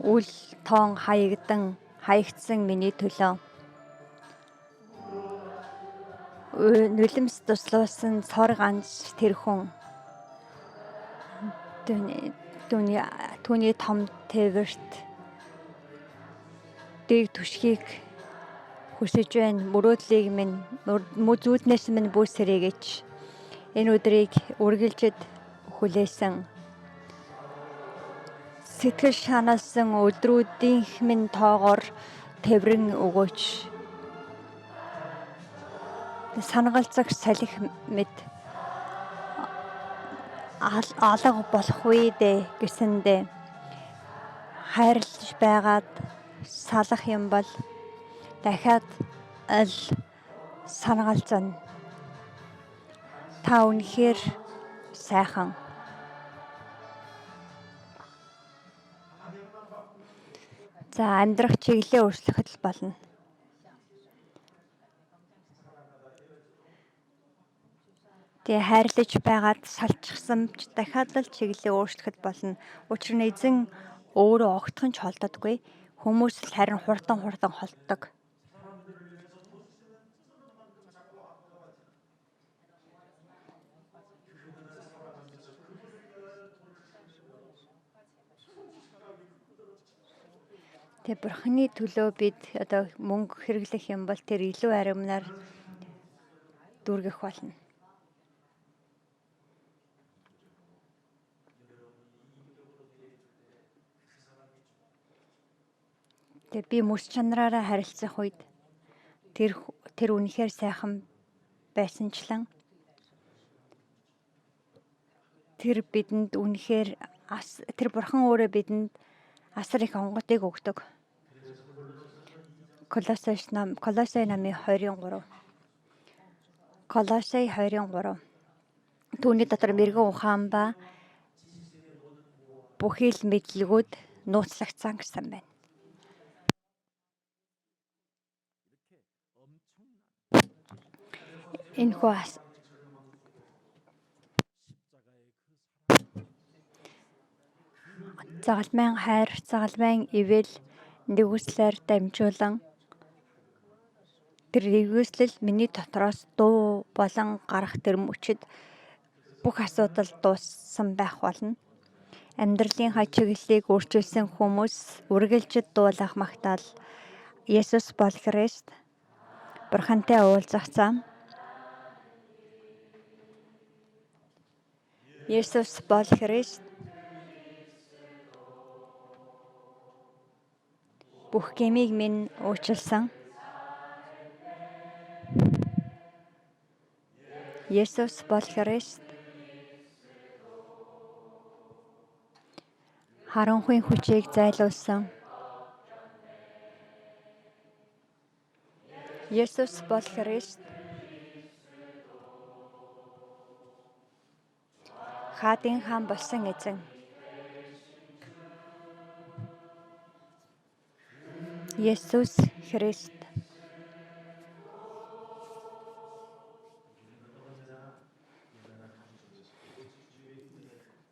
Үл тоон хаягдсан миний төлөө нулимс туслуулсан цор ганц тэр хүн түүний том тээвэрт дэг түшгийг хүсэж байна. Мөрөөдлийг минь зүүднээс минь бүсэрэй гэж энэ өдрийг үргэлжид хүлээсэн. Сэтгэл шанаасан өдрүүдийнх минь тоогоор тэврэн өгөөч. Санагалзах салхи мэд алга болох үедээ гэсэндээ хайрлаж байгаад салах юм бол дахиад ал санагалзана. Та үнэхээр сайхан. За амьдрах чиглэлээ өөрчлөхөд болно. Тэгээ хайрлаж байгаад салчихсан ч дахиад л чиглэлээ өөрчлөхөд болно. Учир нь эзэн өөрөө огтхон ч холддоггүй. Хүмүүс л харин хурдан холддог. Тэгээ бурхны төлөө бид одоо мөнгө хэрэглэх юм бол тэр илүү аримнаар дүүргэх болно. Тэгээ би мэс чанараараа харилцах үед тэр үнэхээр сайхан байсанчлан тэр бидэнд үнэхээр тэр бурхан өөрөө бидэнд асар их онгодыг өгдөг. Колосей намын 23. Түүний дотор мэрэгэн ухаан ба бүхий л мэдлэгүүд нууцлагдсан гэсэн байна. Энэхүү загалмайн хайр, загалмайн ивэл нэгүслэр дамжуулан тэр нэгүслэл миний дотроос дуу болон гарах тэр мөчид бүх асуудал дууссан байх болно. Амьдралын чиглэлийг өөрчилсөн хүмүүс үргэлжид дуулах магтаал Есүс бол Христ бурхантай уулзах зам. Есүс бол Христ бүх гэмийг минь уучлсан. Есүс бол Христ харанхуйн хүчийг зайлуулсан. Есүс бол Христ хаадын хаан болсон эзэн. Есүс Христ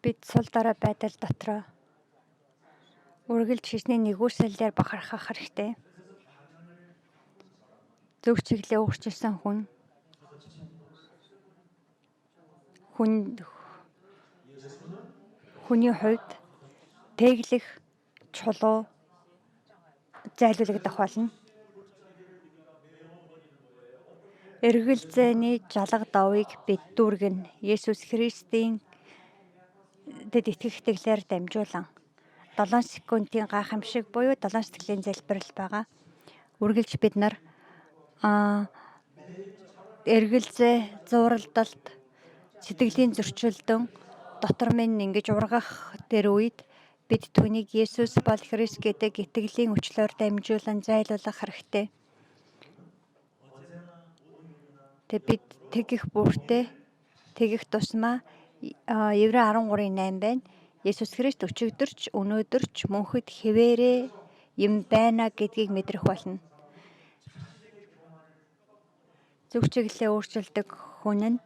бид цул дараа байдал дотроо үргэлж хичнээн нэгүслэлээр бахархах хэрэгтэй. Зөв чиглэлээ өөрчилсөн хүний хувьд тэглэх чулуу зайлуулагдах болно. Эргэл зээний жалга давыг бид дүүргэн Есүс Христийн дэд итгэх итгэлээр дамжуулан 7 секундын гайхамшиг буюу 7 сэтгэлийн залбирал байгаа. Үргэлж бид нар эргэлзээ, зууралдалт, сэтгэлийн зөрчилдөн дотор минь ингэж ургах тэр үед бид түүнийг Есүс бол Христ гэдэг итгэлийн өчлөөр дамжуулан зайлуулах хэрэгтэй. Тэг бид тэгэх бүртээ тэгэх тусмаа Еврей 13:8 байна. Есүс Христ өчигдөрч, өнөөдөрч, мөнхөд хэвээрээ юм байна гэдгийг мэдрэх болно. Зүг чиглэлээ өөрчилдөг хүн нь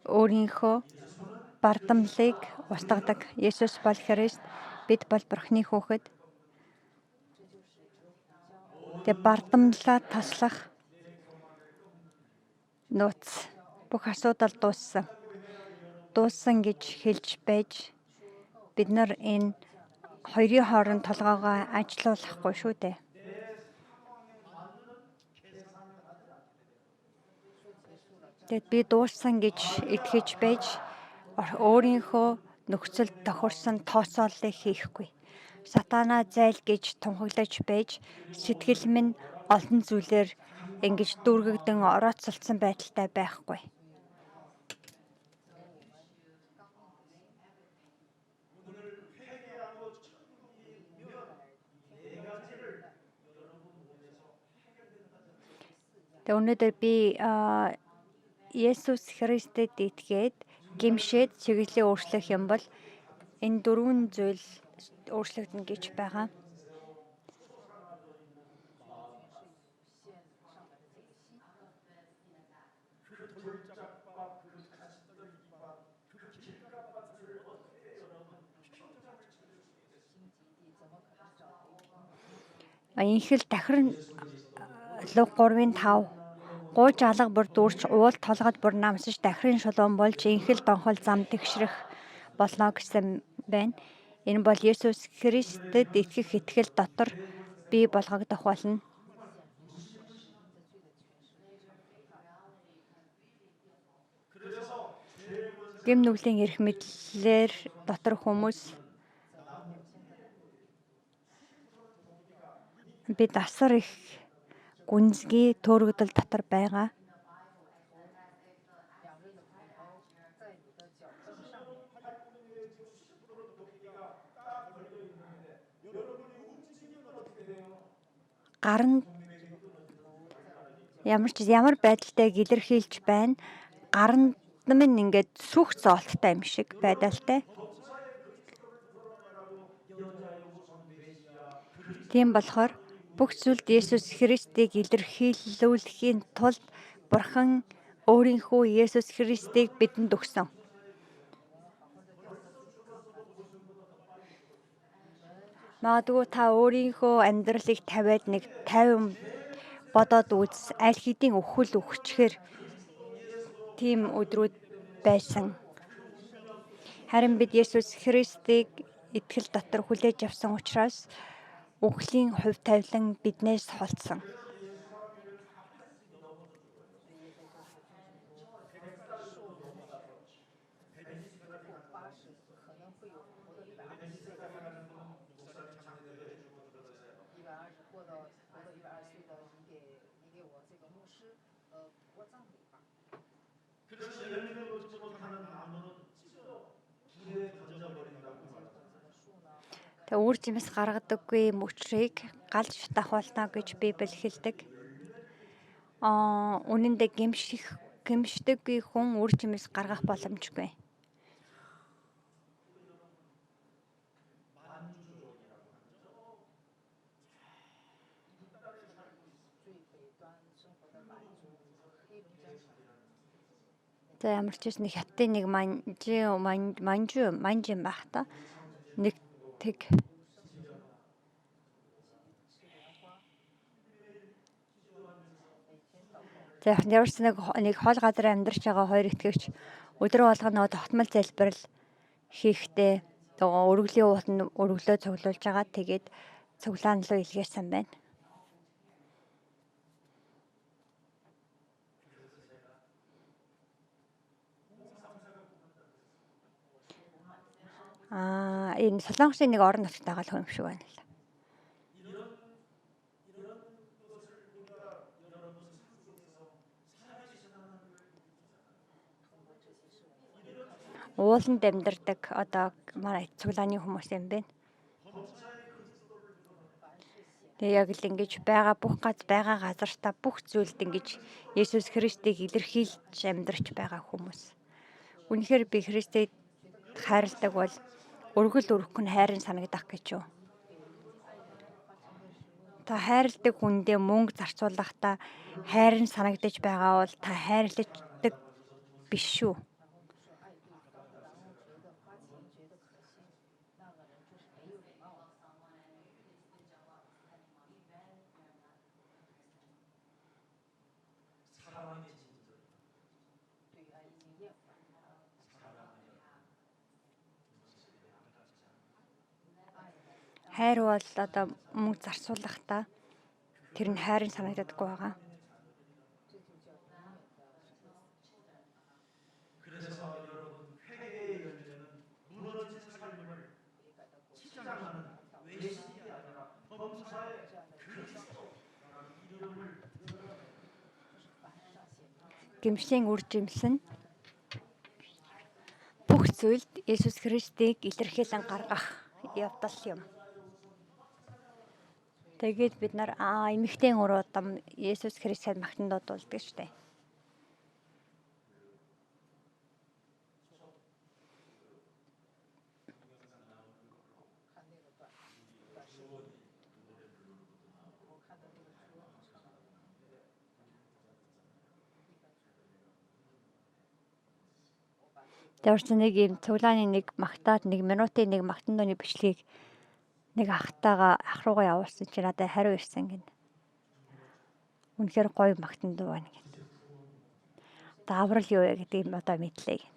өөрийнхөө бардамлыг устгадаг. Есүс бол Христ, бид бол Бурхны хүүхэд. Тэг бардамлаа таслах нууц бүх асуудал дууссан. Дууссан гэж хэлж байж бид нар энэ хоёрын хооронд толгоогоо ажилуулахгүй шүү дээ. Тэгэд би дууссан гэж итгэж байж өөрийнхөө нөхцөлд тохирсон тооцооллыг хийхгүй. Сатанаа зайл гэж тунхаглаж байж сэтгэл минь олон зүйлээр ингэж дүүргэгдэн орооцолцсон байдалтай байхгүй. Тэг өнөөдөр би Есүс Христэд итгээд гимшээд чиглэлээ өөрчлөх юм бол энэ 4 зүйл өөрчлөгдөнө гэж байгаа. Инхэл дахин Луг 3:5 гууж алга бүр дүүрч уул толгод бүр намсаж дахин шулуун болж инхэл донхол зам тэгшрэх болно гэсэн байна. Энэ бол Есүс Христэд итгэх итгэл дотор бий болгогдох болно. Гэм нүглийн эрх мэдлэлээр дотор хүмүүс бид асар их гүнзгий төөрөгдөл дотор байгаа. Гаранд ямар байдалтай илэрхийлж байна. Гаранд минь ингээд сүх зоолттой юм шиг байдалтай. Тийм болохоор бүх зүйлд Есүс Христийг илэрхийлүүлэхийн тулд Бурхан өөрийнхөө Есүс Христийг бидэнд өгсөн. Магадгүй та өөрийнхөө амьдралыг тавиад нэг 50 бодоод үз. Аль хэдийн өхөл өгчхэр тийм өдрүүд байсан. Харин бид Есүс Христийг итгэл дотор хүлээж авсан учраас үхлийн хувь тавилан биднээс холдсон. Тэг үр жимс гаргадаггүй мөчрийг галж давхуулна гэж Библи хэлдэг. Үнэн дээр гэмшдэггүй хүн үр жимс гаргах боломжгүй. За ямар ч юм хятадын нэг манжин байх та. Нэг тэг За ямарч нэг хол газар амьдарч байгаа хоёр итгэгч өдөр болгоно тогтмол залбирал хийхдээ өргөлийн уутанд өргөлөө цуглуулж байгаа. Тэгээд цуглаан руу илгээсэн байна. энэ Солонгосын нэг орон нутагт байгаа л хүн шиг байна л. Ууланд амьдардаг одоо манай цуглааны хүмүүс юм байна. Тэгээ яг л ингэж байгаа бүх байгаа газартаа бүх зүйлд ингэж Есүс Христийг илэрхийлж амьдарч байгаа хүмүүс. Үнэхээр би Христийг хайрладаг бол өргөл өргөх нь хайрын санагдах гэж юу? Та хайрладаг хүндээ мөнгө зарцуулахдаа хайрын санагдаж байгаа бол та хайрладаг биш шүү. Хайр бол одоо мөнгө зарцуулахдаа тэр нь хайрын санагддаггүй байгаа. Гэмшлийн үр жимс нь бүх зүйлд Есүс Христийг илэрхийлэн гаргах явдал юм. Тэгээд бид нар эмэгтэй уруудам Есүс Христээр магтан дуудуулдаг шүү дээ. Тэрс нэг юм цуглааны нэг магтаад 1 минутын нэг магтан дууны бичлэгийг нэг ах руугаа явуулсан чи надад хариу ирсэн гин. Үнэхээр гоё магтан дуу байна гин. Дааврал юу вэ гэдгийг одоо мэдлээ гин.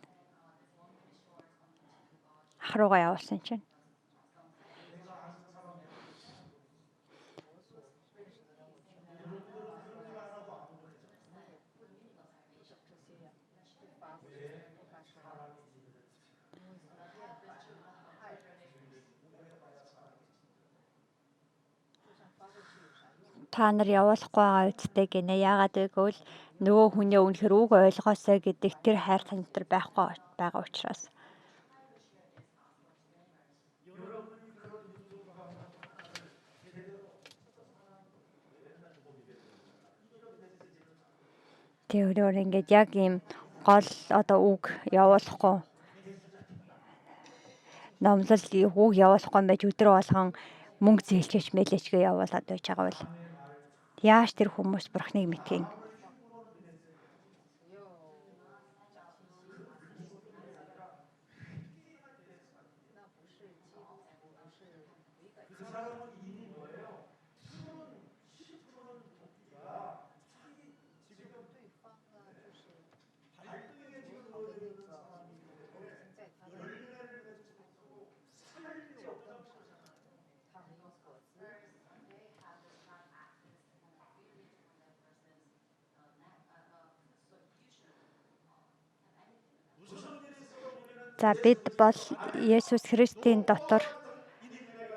Ах руугаа явуулсан чинь. Та нар явуулахгүй байгаа үсттэй гинэ. Яагаад гэвэл нөгөө хүний үнэхээр үг ойлгоосоо гэдэг тэр хайр тань дотор байхгүй байгаа учраас. Тэр ингээд яг ийм гол одоо үг явуулахгүй номлол үг явуулахгүй байж өдөр болгон мөнгө зээлчээч мэлээчгээ явуулаад байж байгаа бол яаж тэр хүмүүс бурхныг мэдхийн? За бид бол Есүс Христийн дотор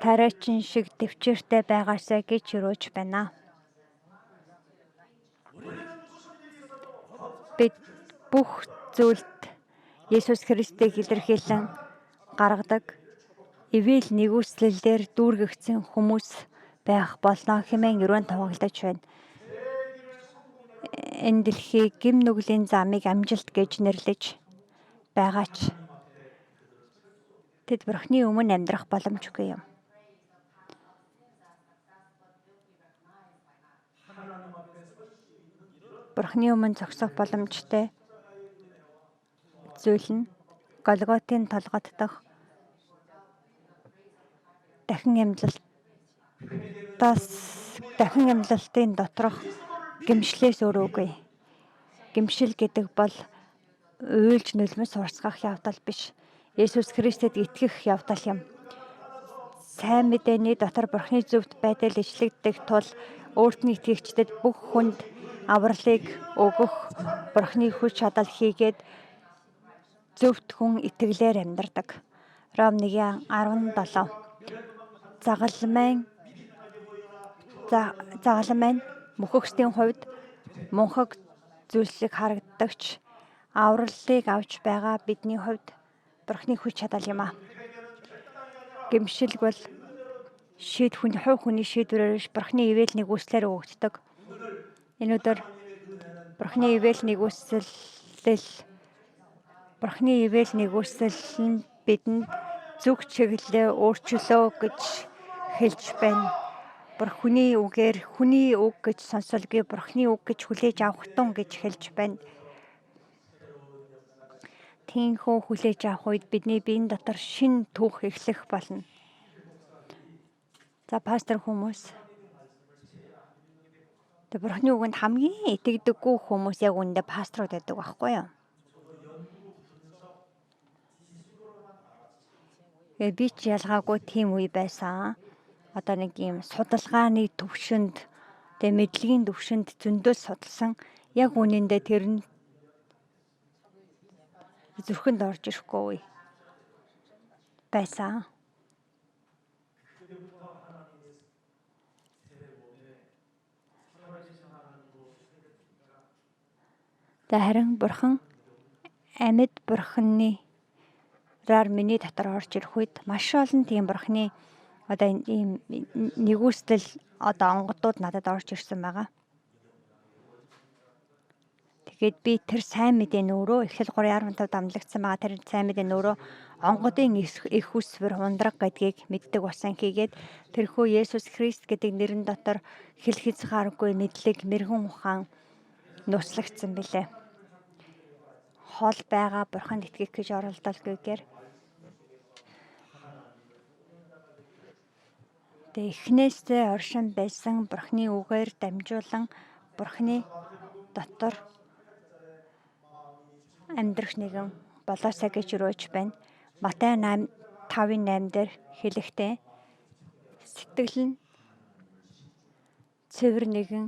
тариачин шиг төвчээртэй байгаасаа гэж юрууж байна. Бид бүх зүйлд Есүс Христийг илэрхийлэн гаргадаг ивэл нэгүслэлээр дүүргэгдсэн хүмүүс байх болно хэмээн өрөөнд тавагдаж байна. Энэ дэлхийг гэм нүглийн замыг амжилт гэж нэрлэж байгаач тэд бурхны өмнө амьдрах боломжгүй юм. Бурхны өмнө зогсох боломжтой зүйл нь Голготын толгойд дах дахин амьлалтын доторх гэмшлээс өөр үгүй. Гэмшил гэдэг бол уйлж нулимс урсгах явдал биш. Есүс Христэд итгэх явдал юм. Сайн мэдээний дотор бурхны зөвхт байдал ичлэгдэх тул өөрт нь итгэгчдэд бүх хүнд авралыг өгөх бурхны хүч чадал хийгээд зөвхт хүн итгэлээр амьдардаг. Ром 1:17. Загалмайн мөхөгчдийн хувьд мунхаг зүйлсийг харагдагч авралыг авч байгаа бидний хувьд Бурхны хүч чадал юм а. Гэмшил бол хувь хүний шийдвэрээр биш Бурхны ивэл нэгүслээр өгөгддөг. Өнөөдөр Бурхны ивэл нэгүсэл нь бидэнд зүг чиглэлээ өөрчлөө гэж хэлж байна. Хүний үг гэж сонсолгүй Бурхны үг гэж хүлээж авах тун гэж хэлж байна. Тийхүү хүлээж авах үед бидний биеийн дотор шин түүх эхлэх болно. За пастор хүмүүс Бурхны үгэнд хамгийн итгэдэггүй хүмүүс яг үүндээ пасторууд байдаг байхгүй юу? Би ч ялгаагүй тийм үе байсан. Одоо нэг юм судалгааны төвшөнд, мэдлэгийн төвшөнд зөндөө судалсан. Яг үнэндээ тэр нь зүрхэнд орж ирэхгүй үе байсан. Харин Бурхан амьд Бурханы миний дотор орж ирэх үед маш олон тийм Бурханы одоо ийм нэгүслэл онгодууд надад орж ирсэн байгаа. Тэгээд би тэр сайн мэдээ нөөрөө Эхлэл 3:15 дамлагдсан байгаа тэр сайн мэдээ нөөрөө онгодын их үсвэр ундраг гэдгийг мэддэг болсон хийгээд тэрхүү Есүс Христ гэдэг нэрэн дотор хэл хязгааргүй мэдлэг мэрэгэн ухаан нууцлагдсан билээ. Хол байгаа Бурханд итгэх гэж оролдолгүйгээр эхнээсээ оршин байсан Бурхны үгээр дамжуулан Бурхны дотор амьдрах нэгэн болоосаа гэж өрөөж байна. Матай 5:8 дээр хэлэхдээ сэтгэл нь цэвэр нэгэн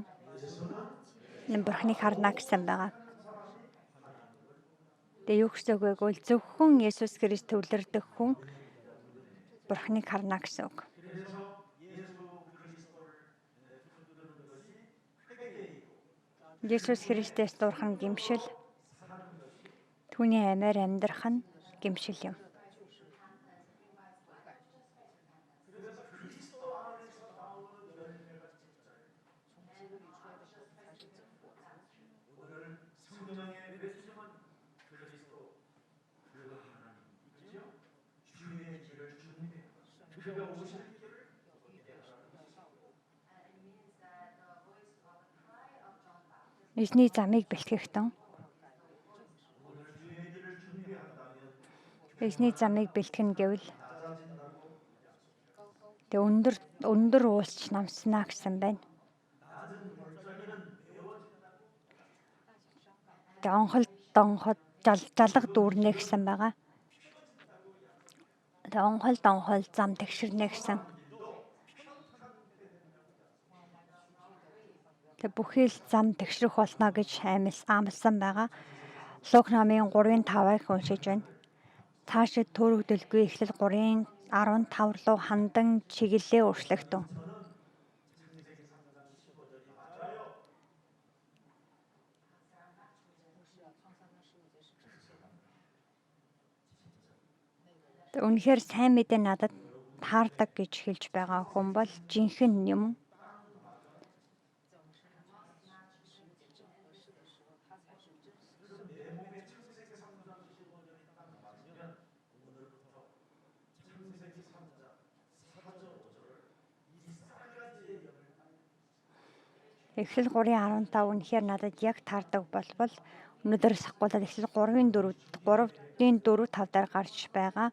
Бурхныг харна гэсэн байгаа. Тэгээ юу гэсэн үг вэ гэвэл зөвхөн Есүс Христ төвлөрдөг хүн Бурхныг харна гэсэн үг. Есүс Христээс дурах нь гэмшил. Түүний амиар амьдрах нь гэмшил юм. Эзний замыг бэлтгэхтэн. Эзний замыг бэлтгэн гэвэл өндөр уулч намснаа гэсэн байна. Онхол жалга дүүрнэ гэсэн байгаа. Онхол зам тэгшэрнэ гэсэн. Бүхий л зам тэгшрэх болно гэж амласан байгаа. Луг номын 3:5-ыг уншиж байна. Цаашид төөрөгдөлгүй Эхлэл 3:15 руу хандан чиглэлээ өөрчлөгдөн. Үнэхээр сайн мэдээ надад таардаг гэж хэлж байгаа хүн бол жинхэнэ юм. Эхлэл 3:15 үнэхээр надад яг таардаг болбол өнөөдөр сахгуулаад Эхлэл 3:4-5 дээр гарч байгаа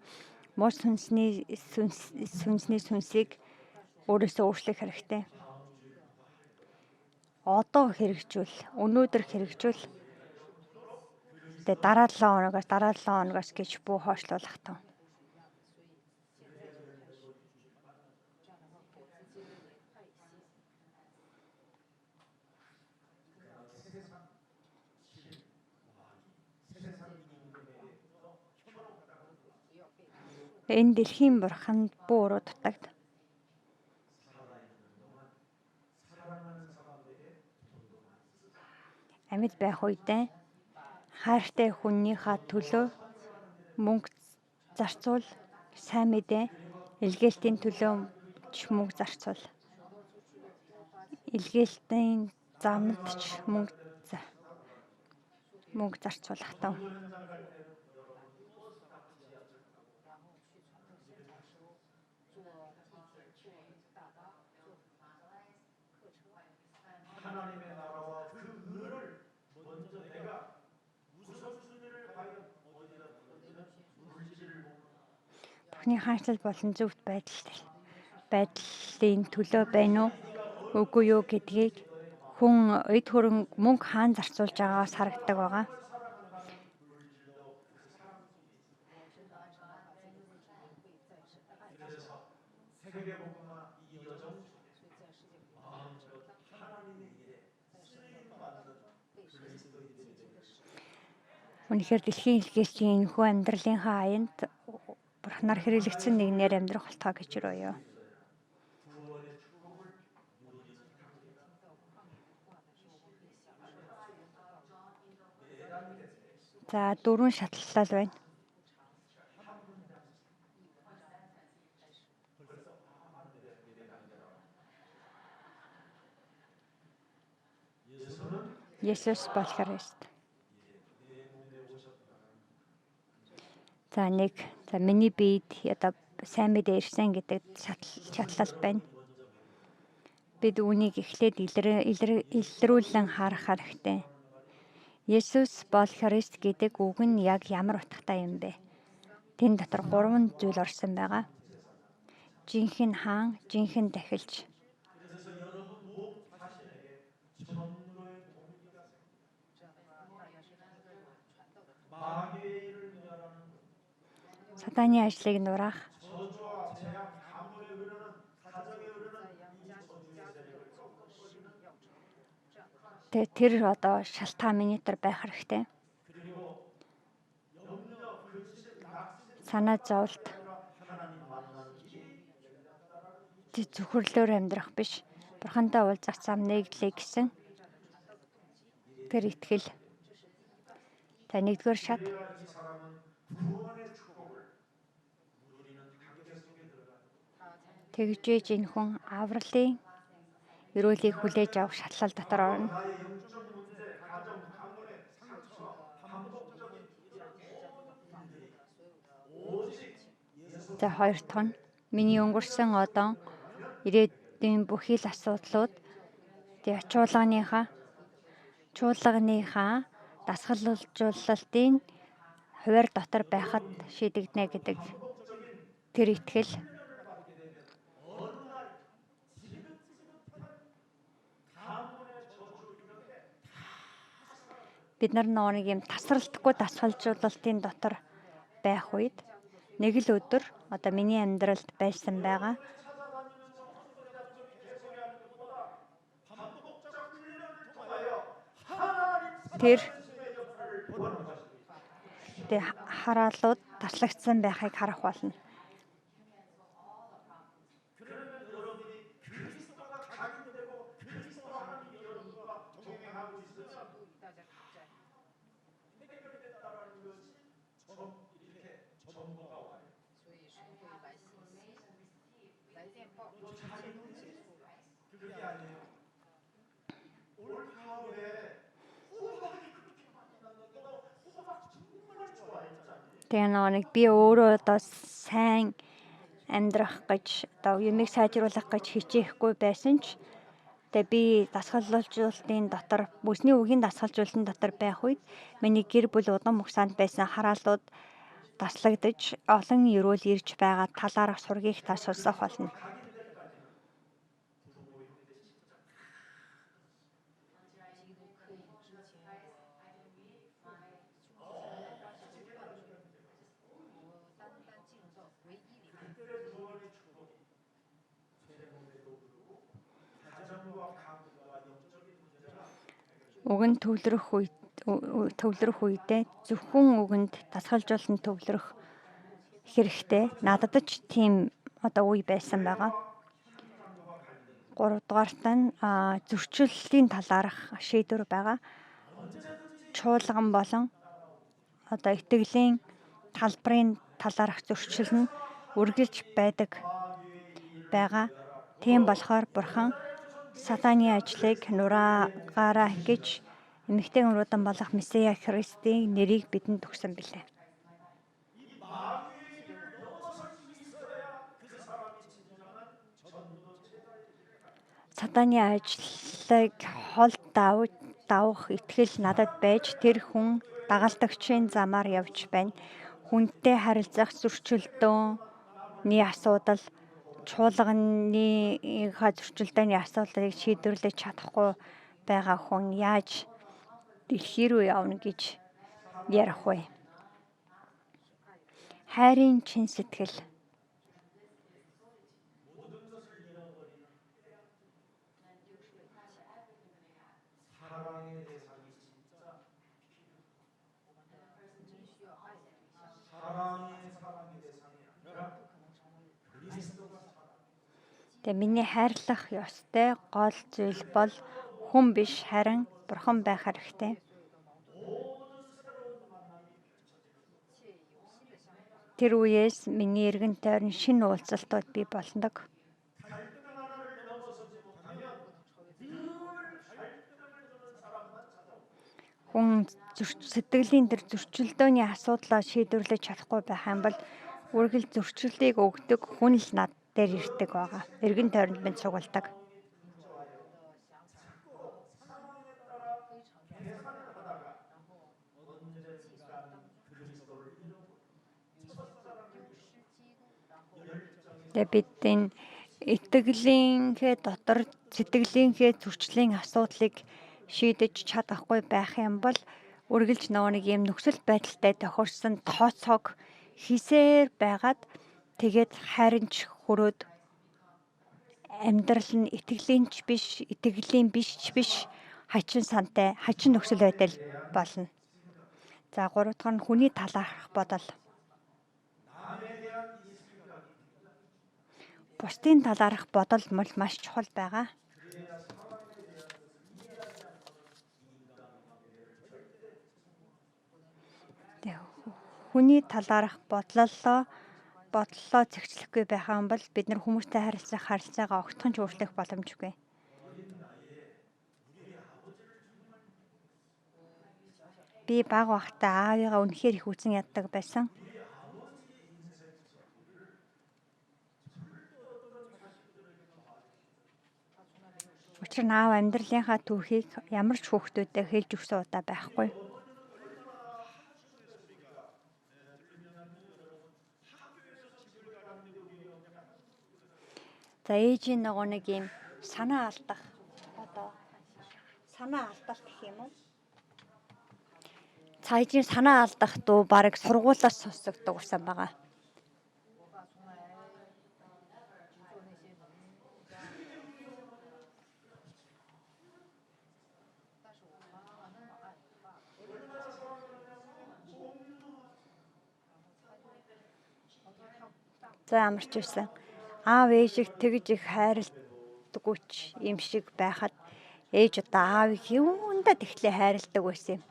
муу сүнсний сүнсийг өөрөөсөө өөрчлөх хэрэгтэй. Одоо өнөөдөр хэрэгжүүл. Тэгээ дараа 7 хоногоос гэж бүү хойшлуулах тун. Энэ дэлхийн бурханд бууруу дутагд. Амьд байх үедээ хайртай хүнийхээ төлөө мөнгө зарцуул, сайн мэдээ илгээлтийн төлөө ч мөнгө зарцуул. Илгээлтийн замд ч мөнгө зарцуулах тав. Бүхний хаанчлал болон зөвхт байдлын төлөө байна уу? Үгүй юу гэдгийг хүн эд хөрөнгө мөнгө хаан зарцуулж байгаагаас харагдаг байгаа. Үнэхээр дэлхийн илгээлтийн энэхүү амьдралынхаа аянд Бурхнаар хэрэглэгдсэн нэгнээр амьдрах болтгоо гэж өрөөё. За 4 шатлал байна. Есүс бол Христ. За миний биед одоо сайн мэдээ ирсэн гэдэг шатлал байна. Бид үүнийг эхлээд илрүүлэн харах хэрэгтэй. Есүс бол Христ гэдэг үг нь яг ямар утгатай юм бэ? Тэн дотор 3 зүйл орсон байгаа. Жинхэнэ хаан, жинхэнэ дахилч. Сатаны ажлыг нураах. Тэр одоо шалтгаан минутер байх хэрэгтэй. Санаа зовлт. Зүхрлөөр амьдрах биш. Бурхантай уулзах зам нэглэе гэсэн тэр итгэл. За 1-р шат. Тэгжээж энэ хүн авралын эрүүлийг хүлээж авах шатлал дотор орно. За 2 дахь нь миний өнгөрсөн одоо ирээдүйн бүхий л асуудлууд чуулганыхаа дасгалжуулалтын хуваар дотор байхад шийдэгдэнэ гэдэг тэр итгэл. Бид нар нэг юм тасралтгүй дасгалжуулалтын дотор байх үед нэг л өдөр одоо миний амьдралд байсан байгаа. Тэр хараалууд таслагдсан байхыг харах болно. Тэгээ нэг би өөрөө одоо сайн амьдрах гэж одоо юмыг сайжруулах гэж хичээхгүй байсан ч тэгээ би дасгалжуулалтын дотор бүсний үгийн дасгалжуулалтын дотор байх үед миний гэр бүл удам хугацаанд байсан хараалууд таслагдаж олон эрүүл ирж байгаа талаарх сургийг та сонсох болно. Уг нь төвлөрөх үедээ зөвхөн үгэнд дасгалжуулан төвлөрөх хэрэгтэй. Надад ч тийм одоо үе байсан байгаа. 3 дугаарт нь зөрчиллийн талаарх шийдвэр байгаа. Чуулган болон одоо итгэлийн талбарын талаарх зөрчил нь үргэлж байдаг. Тийм болохоор Бурхан Сатаны ажлыг нураагаараа гэж эмэгтэй өрөөдөн болох Месиа Христийн нэрийг бидэнд өгсөн билээ. Сатаны ажлыг хол давах итгэл надад байж тэр хүн дагалдагчийн замаар явж байна. Хүнтэй харилцах зөрчилдөөний асуудал, чуулганыхаа зөрчилдөөний асуудлыг шийдвэрлэж чадахгүй байгаа хүн яаж дэлхий рүү явна гэж ярих вэ? Хайрын чин сэтгэл. Тэгээ миний хайрлах ёстой гол зүйл бол хүн биш харин Бурхан байх хэрэгтэй. Тэр үеэс миний эргэн тойрон шинэ уулзалтууд бий болдог. Хүн сэтгэлийн тэр зөрчилдөөний асуудлаа шийдвэрлэж чадахгүй байх юм бол үргэлж зөрчилдийг өгдөг хүн л над дээр ирдэг байгаа. Эргэн тойронд минь цугладаг. Тэгээ бид энэ итгэлийнхээ дотор сэтгэлийнхээ зөрчлийн асуудлыг шийдэж чадахгүй байх юм бол үргэлж нэг юм нөхцөл байдалтай тохирсон тооцоог хийсээр байгаад тэгээд хайрынч хөрөөд амьдрал нь итгэлийн биш хачин сантай хачин нөхцөл байдал болно. За 3 дахь нь хүний талаарх бодол. Бусдын талаарх бодол маш чухал байгаа. Хүний талаарх бодлолоо зэгцлэхгүй байх юм бол бид нар хүмүүстэй харилцах харилцаагаа огтхон ч өөрчлөх боломжгүй. Би бага байхдаа аавыгаа үнэхээр их үзэн яддаг байсан. Учир нь аав амьдралынхаа түүхийг ямар ч хүүхдүүдэд хэлж өгсөн удаа байхгүй. За ээжийн нэг юм санаа алдах гэх юм уу? Цаажийн санаа алдах дуу бараг сургуулиас сонсогддог байсан байгаа. За ямар ч байсан аав ээжийг тэгж их хайрладаггүй ч юм шиг байхад ээж одоо аавыг юундаа тэгтлээ хайрладаг байсан юм.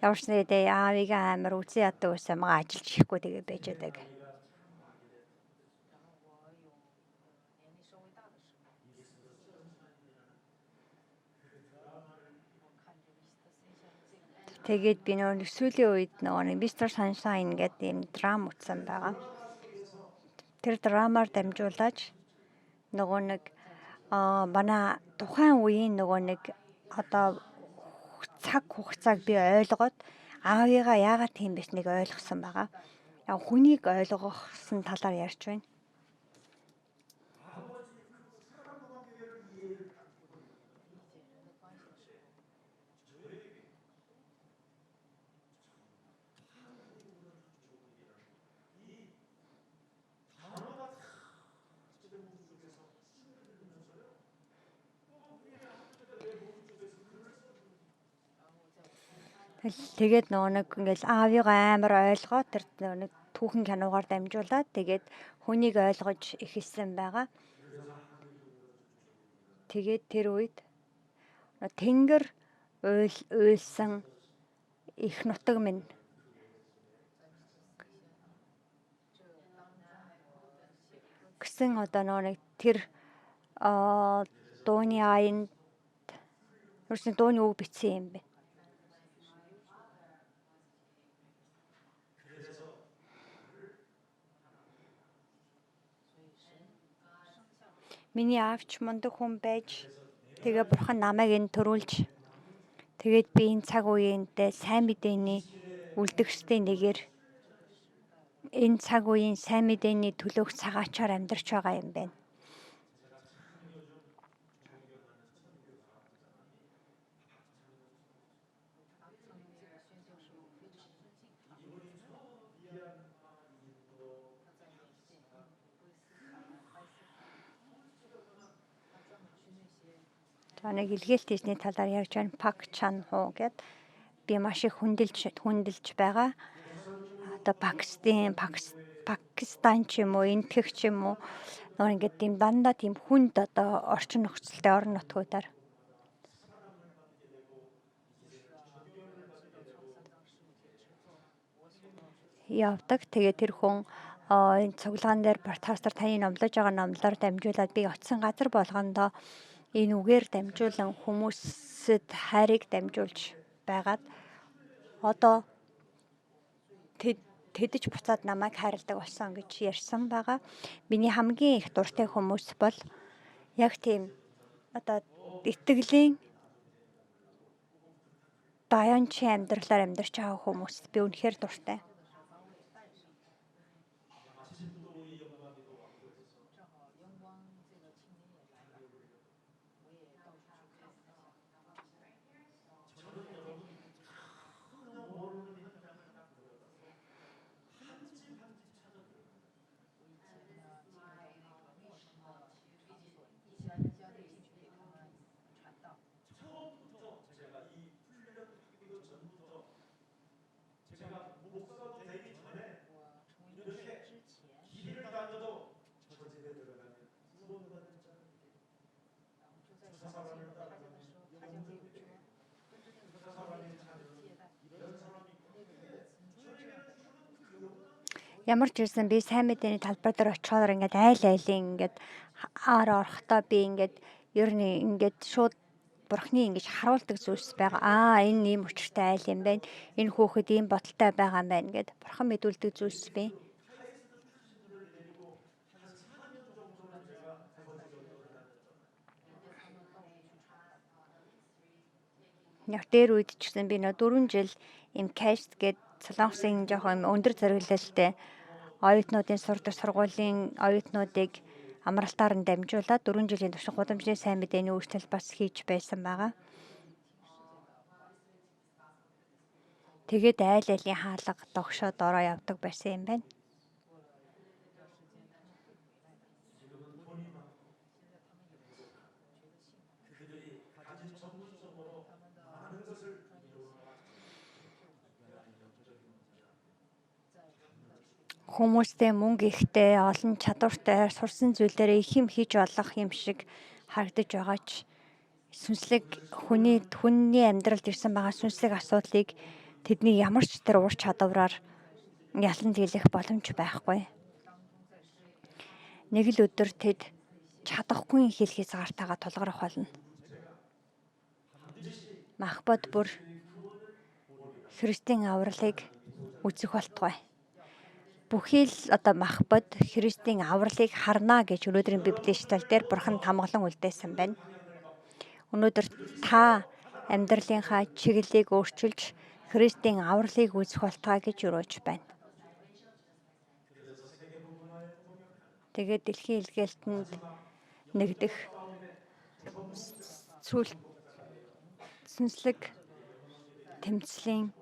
Ямар ч нэгдээ аавыг амар үзэн яддаг байсан мага ажиллаж ихгүй тэгээ байж байдаг. Тэгээд би сүүлийн үед Mr. Sunshine гэдэг юм драм үзсэн байгаа. Тэр драмаар дамжуулаад манай тухайн үеийн одоо цаг хугацааг би ойлгоод аавыгаа яагаад тийм байсныг ойлгосон байгаа. Хүнийг ойлгосон талаар ярьж байна. Тэгээд нөгөө нэг ингээл аавыгаа амар ойлгоо тэр нөгөө нэг түүхэн киногаар дамжуулаад тэгээд хүнийг ойлгож эхэлсэн байгаа. Тэгээд тэр үед тэнгэр уйлсан их нутаг минь гэсэн одоо нөгөө нэг тэр дууны аянд ерөөсөн дууны үг бичсэн юм бэ. Миний аавч мундаг хүн байж тэгээ бурхан намайг энэ төрүүлж тэгээд би энэ цаг үеийнтэй сайн мэдээний үлдгэстэй нэгээр энэ цаг үеийн сайн мэдээний төлөөх цагаачаар амьдарч байгаа юм байна. Нэг илгээлт хийсний талаар ярьж байгаа Пак Чан Ху гэд би маш их хүндэлж байгаа. Одоо Пакистан ч юм уу, энтгэх ч юм уу нөр ингээд тийм дандаа тийм хүнд одоо орчин нөхцөлтэй орон нутгуудаар явдаг. Тэгээ тэр хүн энэ цуглаан дээр подкастер таны номлож байгаа номлоор дамжуулаад би очисон газар болгондоо энэ үгээр дамжуулан хүмүүсэд хайрыг дамжуулж байгаад одоо тэдэж буцаад намайг хайрладаг болсон гэж ярьсан байгаа. Миний хамгийн их дуртай хүмүүс бол яг тийм одоо итгэлийн дайончийн амьдралаар амьдарч байгаа хүмүүс би үнэхээр дуртай. Ямар ч хэлсэн би сайн мэдээний талбар дээр очихоор ингээд айлын ингээд орохдоо би ингээд ер нь ингээд шууд бурхны ингэж харуулдаг зүйлс байгаа. Энэ ийм учиртай айл юм байна. Энэ хүүхэд ийм бодолтой байгаа юм байна гэд бурхан мэдүүлдэг зүйлс бий. Яг дээр үед ч гэсэн би 4 жил им кашт гээд Солонгосын жоохон өндөр зэрэглэлтэй оюутнуудын сурдаг сургуулийн оюутнуудыг амралтаар нь дамжуулаад 4 жилийн турш гудамжны сайн мэдээний үйлчлэл бас хийж байсан байгаа. Тэгээд айлын хаалга догшоод ороо явдаг байсан юм байна. Хүмүүстэй мөнгө ихтэй, олон чадвартай, сурсан зүйлээрээ их юм хийж болох юм шиг харагдаж байгаа ч сүнслэг хүний амьдралд ирсэн байгаа сүнслэг асуудлыг тэдний ямар ч тэр ур чадвараар ялан дийлэх боломж байхгүй. Нэг л өдөр тэд чадахгүй хэл хязгаартайгаа тулгарах болно. Махбод бүр Христийн авралыг үзэх болтугай. Бүхий л одоо махбод Христийн авралыг харна гэж өнөөдрийн Библийн ишлэл дээр бурхан хамглан үлдээсэн байна. Өнөөдөр та амьдралынхаа чиглэлийг өөрчилж Христийн авралыг үзэх болтугай гэж өрөөж байна. Тэгээд дэлхийн илгээлтэнд нэгдэх сүнслэг тэмцлийн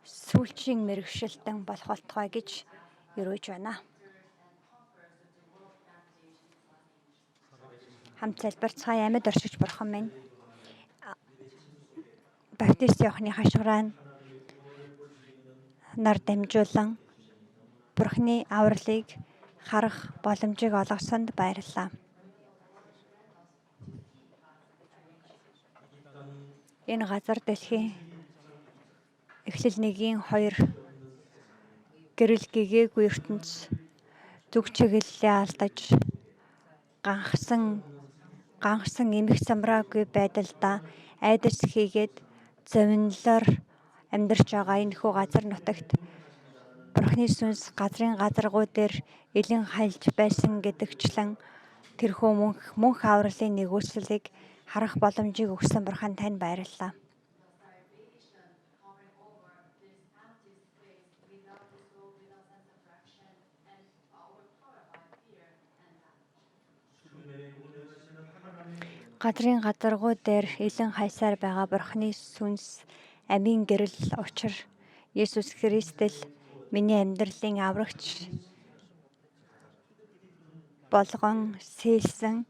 сүүлчийн мэргэшилтэн болох болтугай гэж өрөөж байна. Хамт залбирцгаая. Амьд оршиж бурхан минь. Баптист Иохны хашгираа нар дамжуулан Бурхны авралыг харах боломжийг олгосонд баярлалаа. Энэ газар дэлхийн Эхлэл 1:2 гэрэл гэгээгүй ертөнц зүг чиглэлээ алдаж гангасан эмх замраагүй байдлаа айдас хийгээд зовнилоор амьдарч байгаа энэ хүү газар нутагт Бурхны сүнс газрын газаргуу дээр илэн хайлж байсан гэдэгчлэн тэрхүү мөнх авралын нэгүслийг харах боломжийг өгсөн Бурхан танд баярлалаа. Газрын газаргуу дээр илэн хайсаар байгаа Бурхны сүнс амийн гэрэл учир Есүс Христэл миний амьдралын аврагч болгон сээлсэн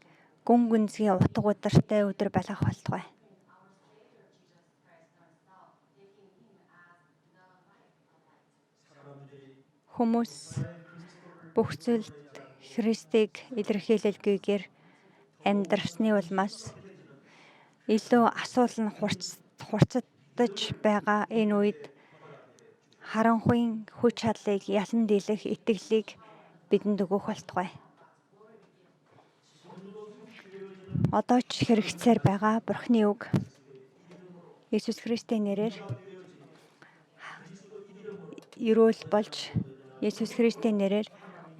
гүн гүнзгий утга удартай өдөр болох болтугай. Хүмүүс бүх зүйлд Христийг илэрхийлэлгүйгээр амьдрсны улмаас илүү асуул нь хурцдаж байгаа энэ үед харанхуйн хүч чадлыг ялан дийлэх итгэлийг бидэнд өгөх болтугай. Одоо ч хэрэгцээр байгаа Бурхны үг Есүс Христийн нэрээр өрөөл болж Есүс Христийн нэрээр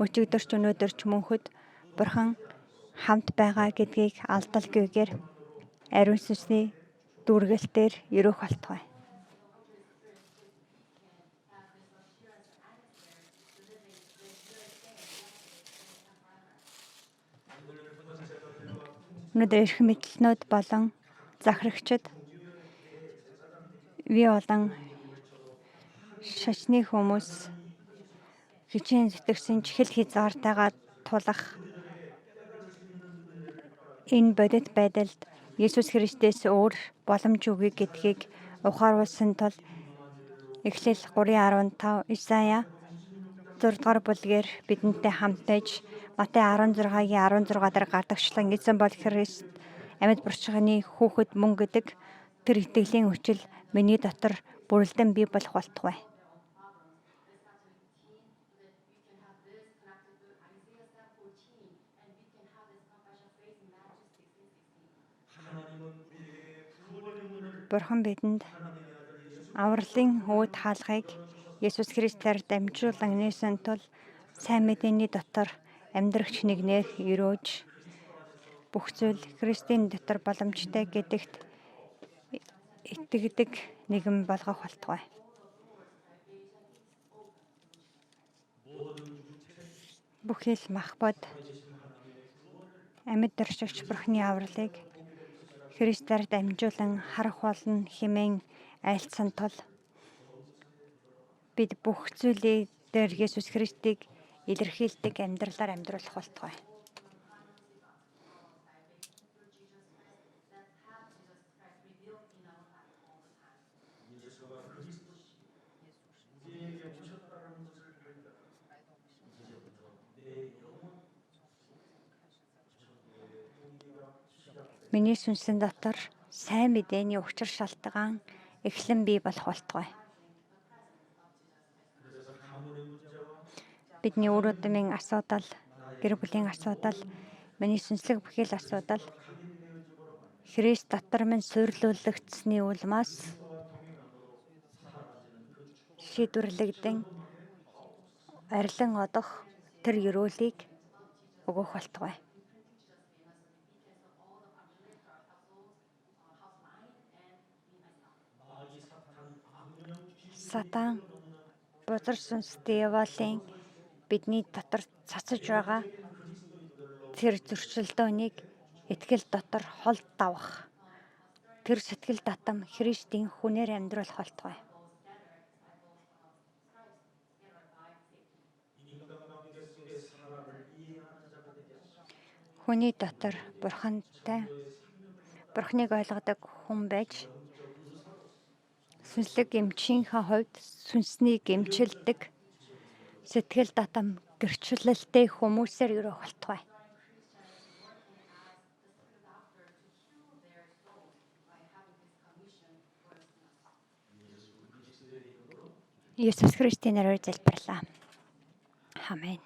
өчигдөрч өнөөдөрч мөнхөд Бурхан хамт байгаа гэдгийг алдалгүйгээр ариун сүнсний дүүргэлтээр өрөөх болтугай. Өнөөдөр эрх мэдлэнүүд болон захирагчид бие болон шашны хүмүүс хичээн зүтгэсэн чихэл хязгаартайгаа тулах энэ бодит байдалд Есүс Христээс өөр боломж үгүй гэдгийг ухааруулсан тул Эхлэл 3:15 Исая 6 дугаар бүлгээр бидэнтэй хамт байж Матай 16:16 дээр гардагчлан эзэн бол Христ амьд бурчханы хүүхэд мөн гэдэг тэр итгэлийн хүчил миний дотор бүрэлдэн бий болох болтугай. Бурхан бидэнд авралын үүд хаалгыг Есүс Христээр дамжуулан нээсэн тул сайн мэдээний дотор амьдрагч нэгнээ өрөөж бүх зүйл Христийн дотор боломжтой гэдэгт итгэдэг нэгэн болгох болтугай. Бүхэл махбод амьд дөршигч Бурхны авралыг Христээр дамжуулан харах болно хэмээн айлцсан тул бид бүх зүйлийн дээр Есүс Христийг илэрхийлдэг амьдралаар амьдруулах болтугай. Миний сүнсэн дотор сайн мэдээний учир шалтгаан эхлэн бий болох болтугай. Бидний үр өдмийн асуудал, гэр бүлийн асуудал, миний сүнслэг бүхэл асуудал Христ дотор минь суйрлуулагдсны улмаас шийдвэрлэгдэн арилан одох тэр өрөөлийг өгөх болтугай. Сатан бузар сүнс Девалын бидний дотор цацаж байгаа тэр зөрчилдөөнийг итгэл дотор хол давах тэр сэтгэл татам Христийн хүнээр амьдруулах болтугай. Хүний дотор Бурхантай Бурхныг ойлгодог хүн байж Сүнслэг эмчийнхээ хувьд сүнснийг эмчилдэг сэтгэл татам гэрчлэлтэй хүмүүсээр өрөөх болтугай. Есүс Христийн нэрээр залбирлаа. Амен.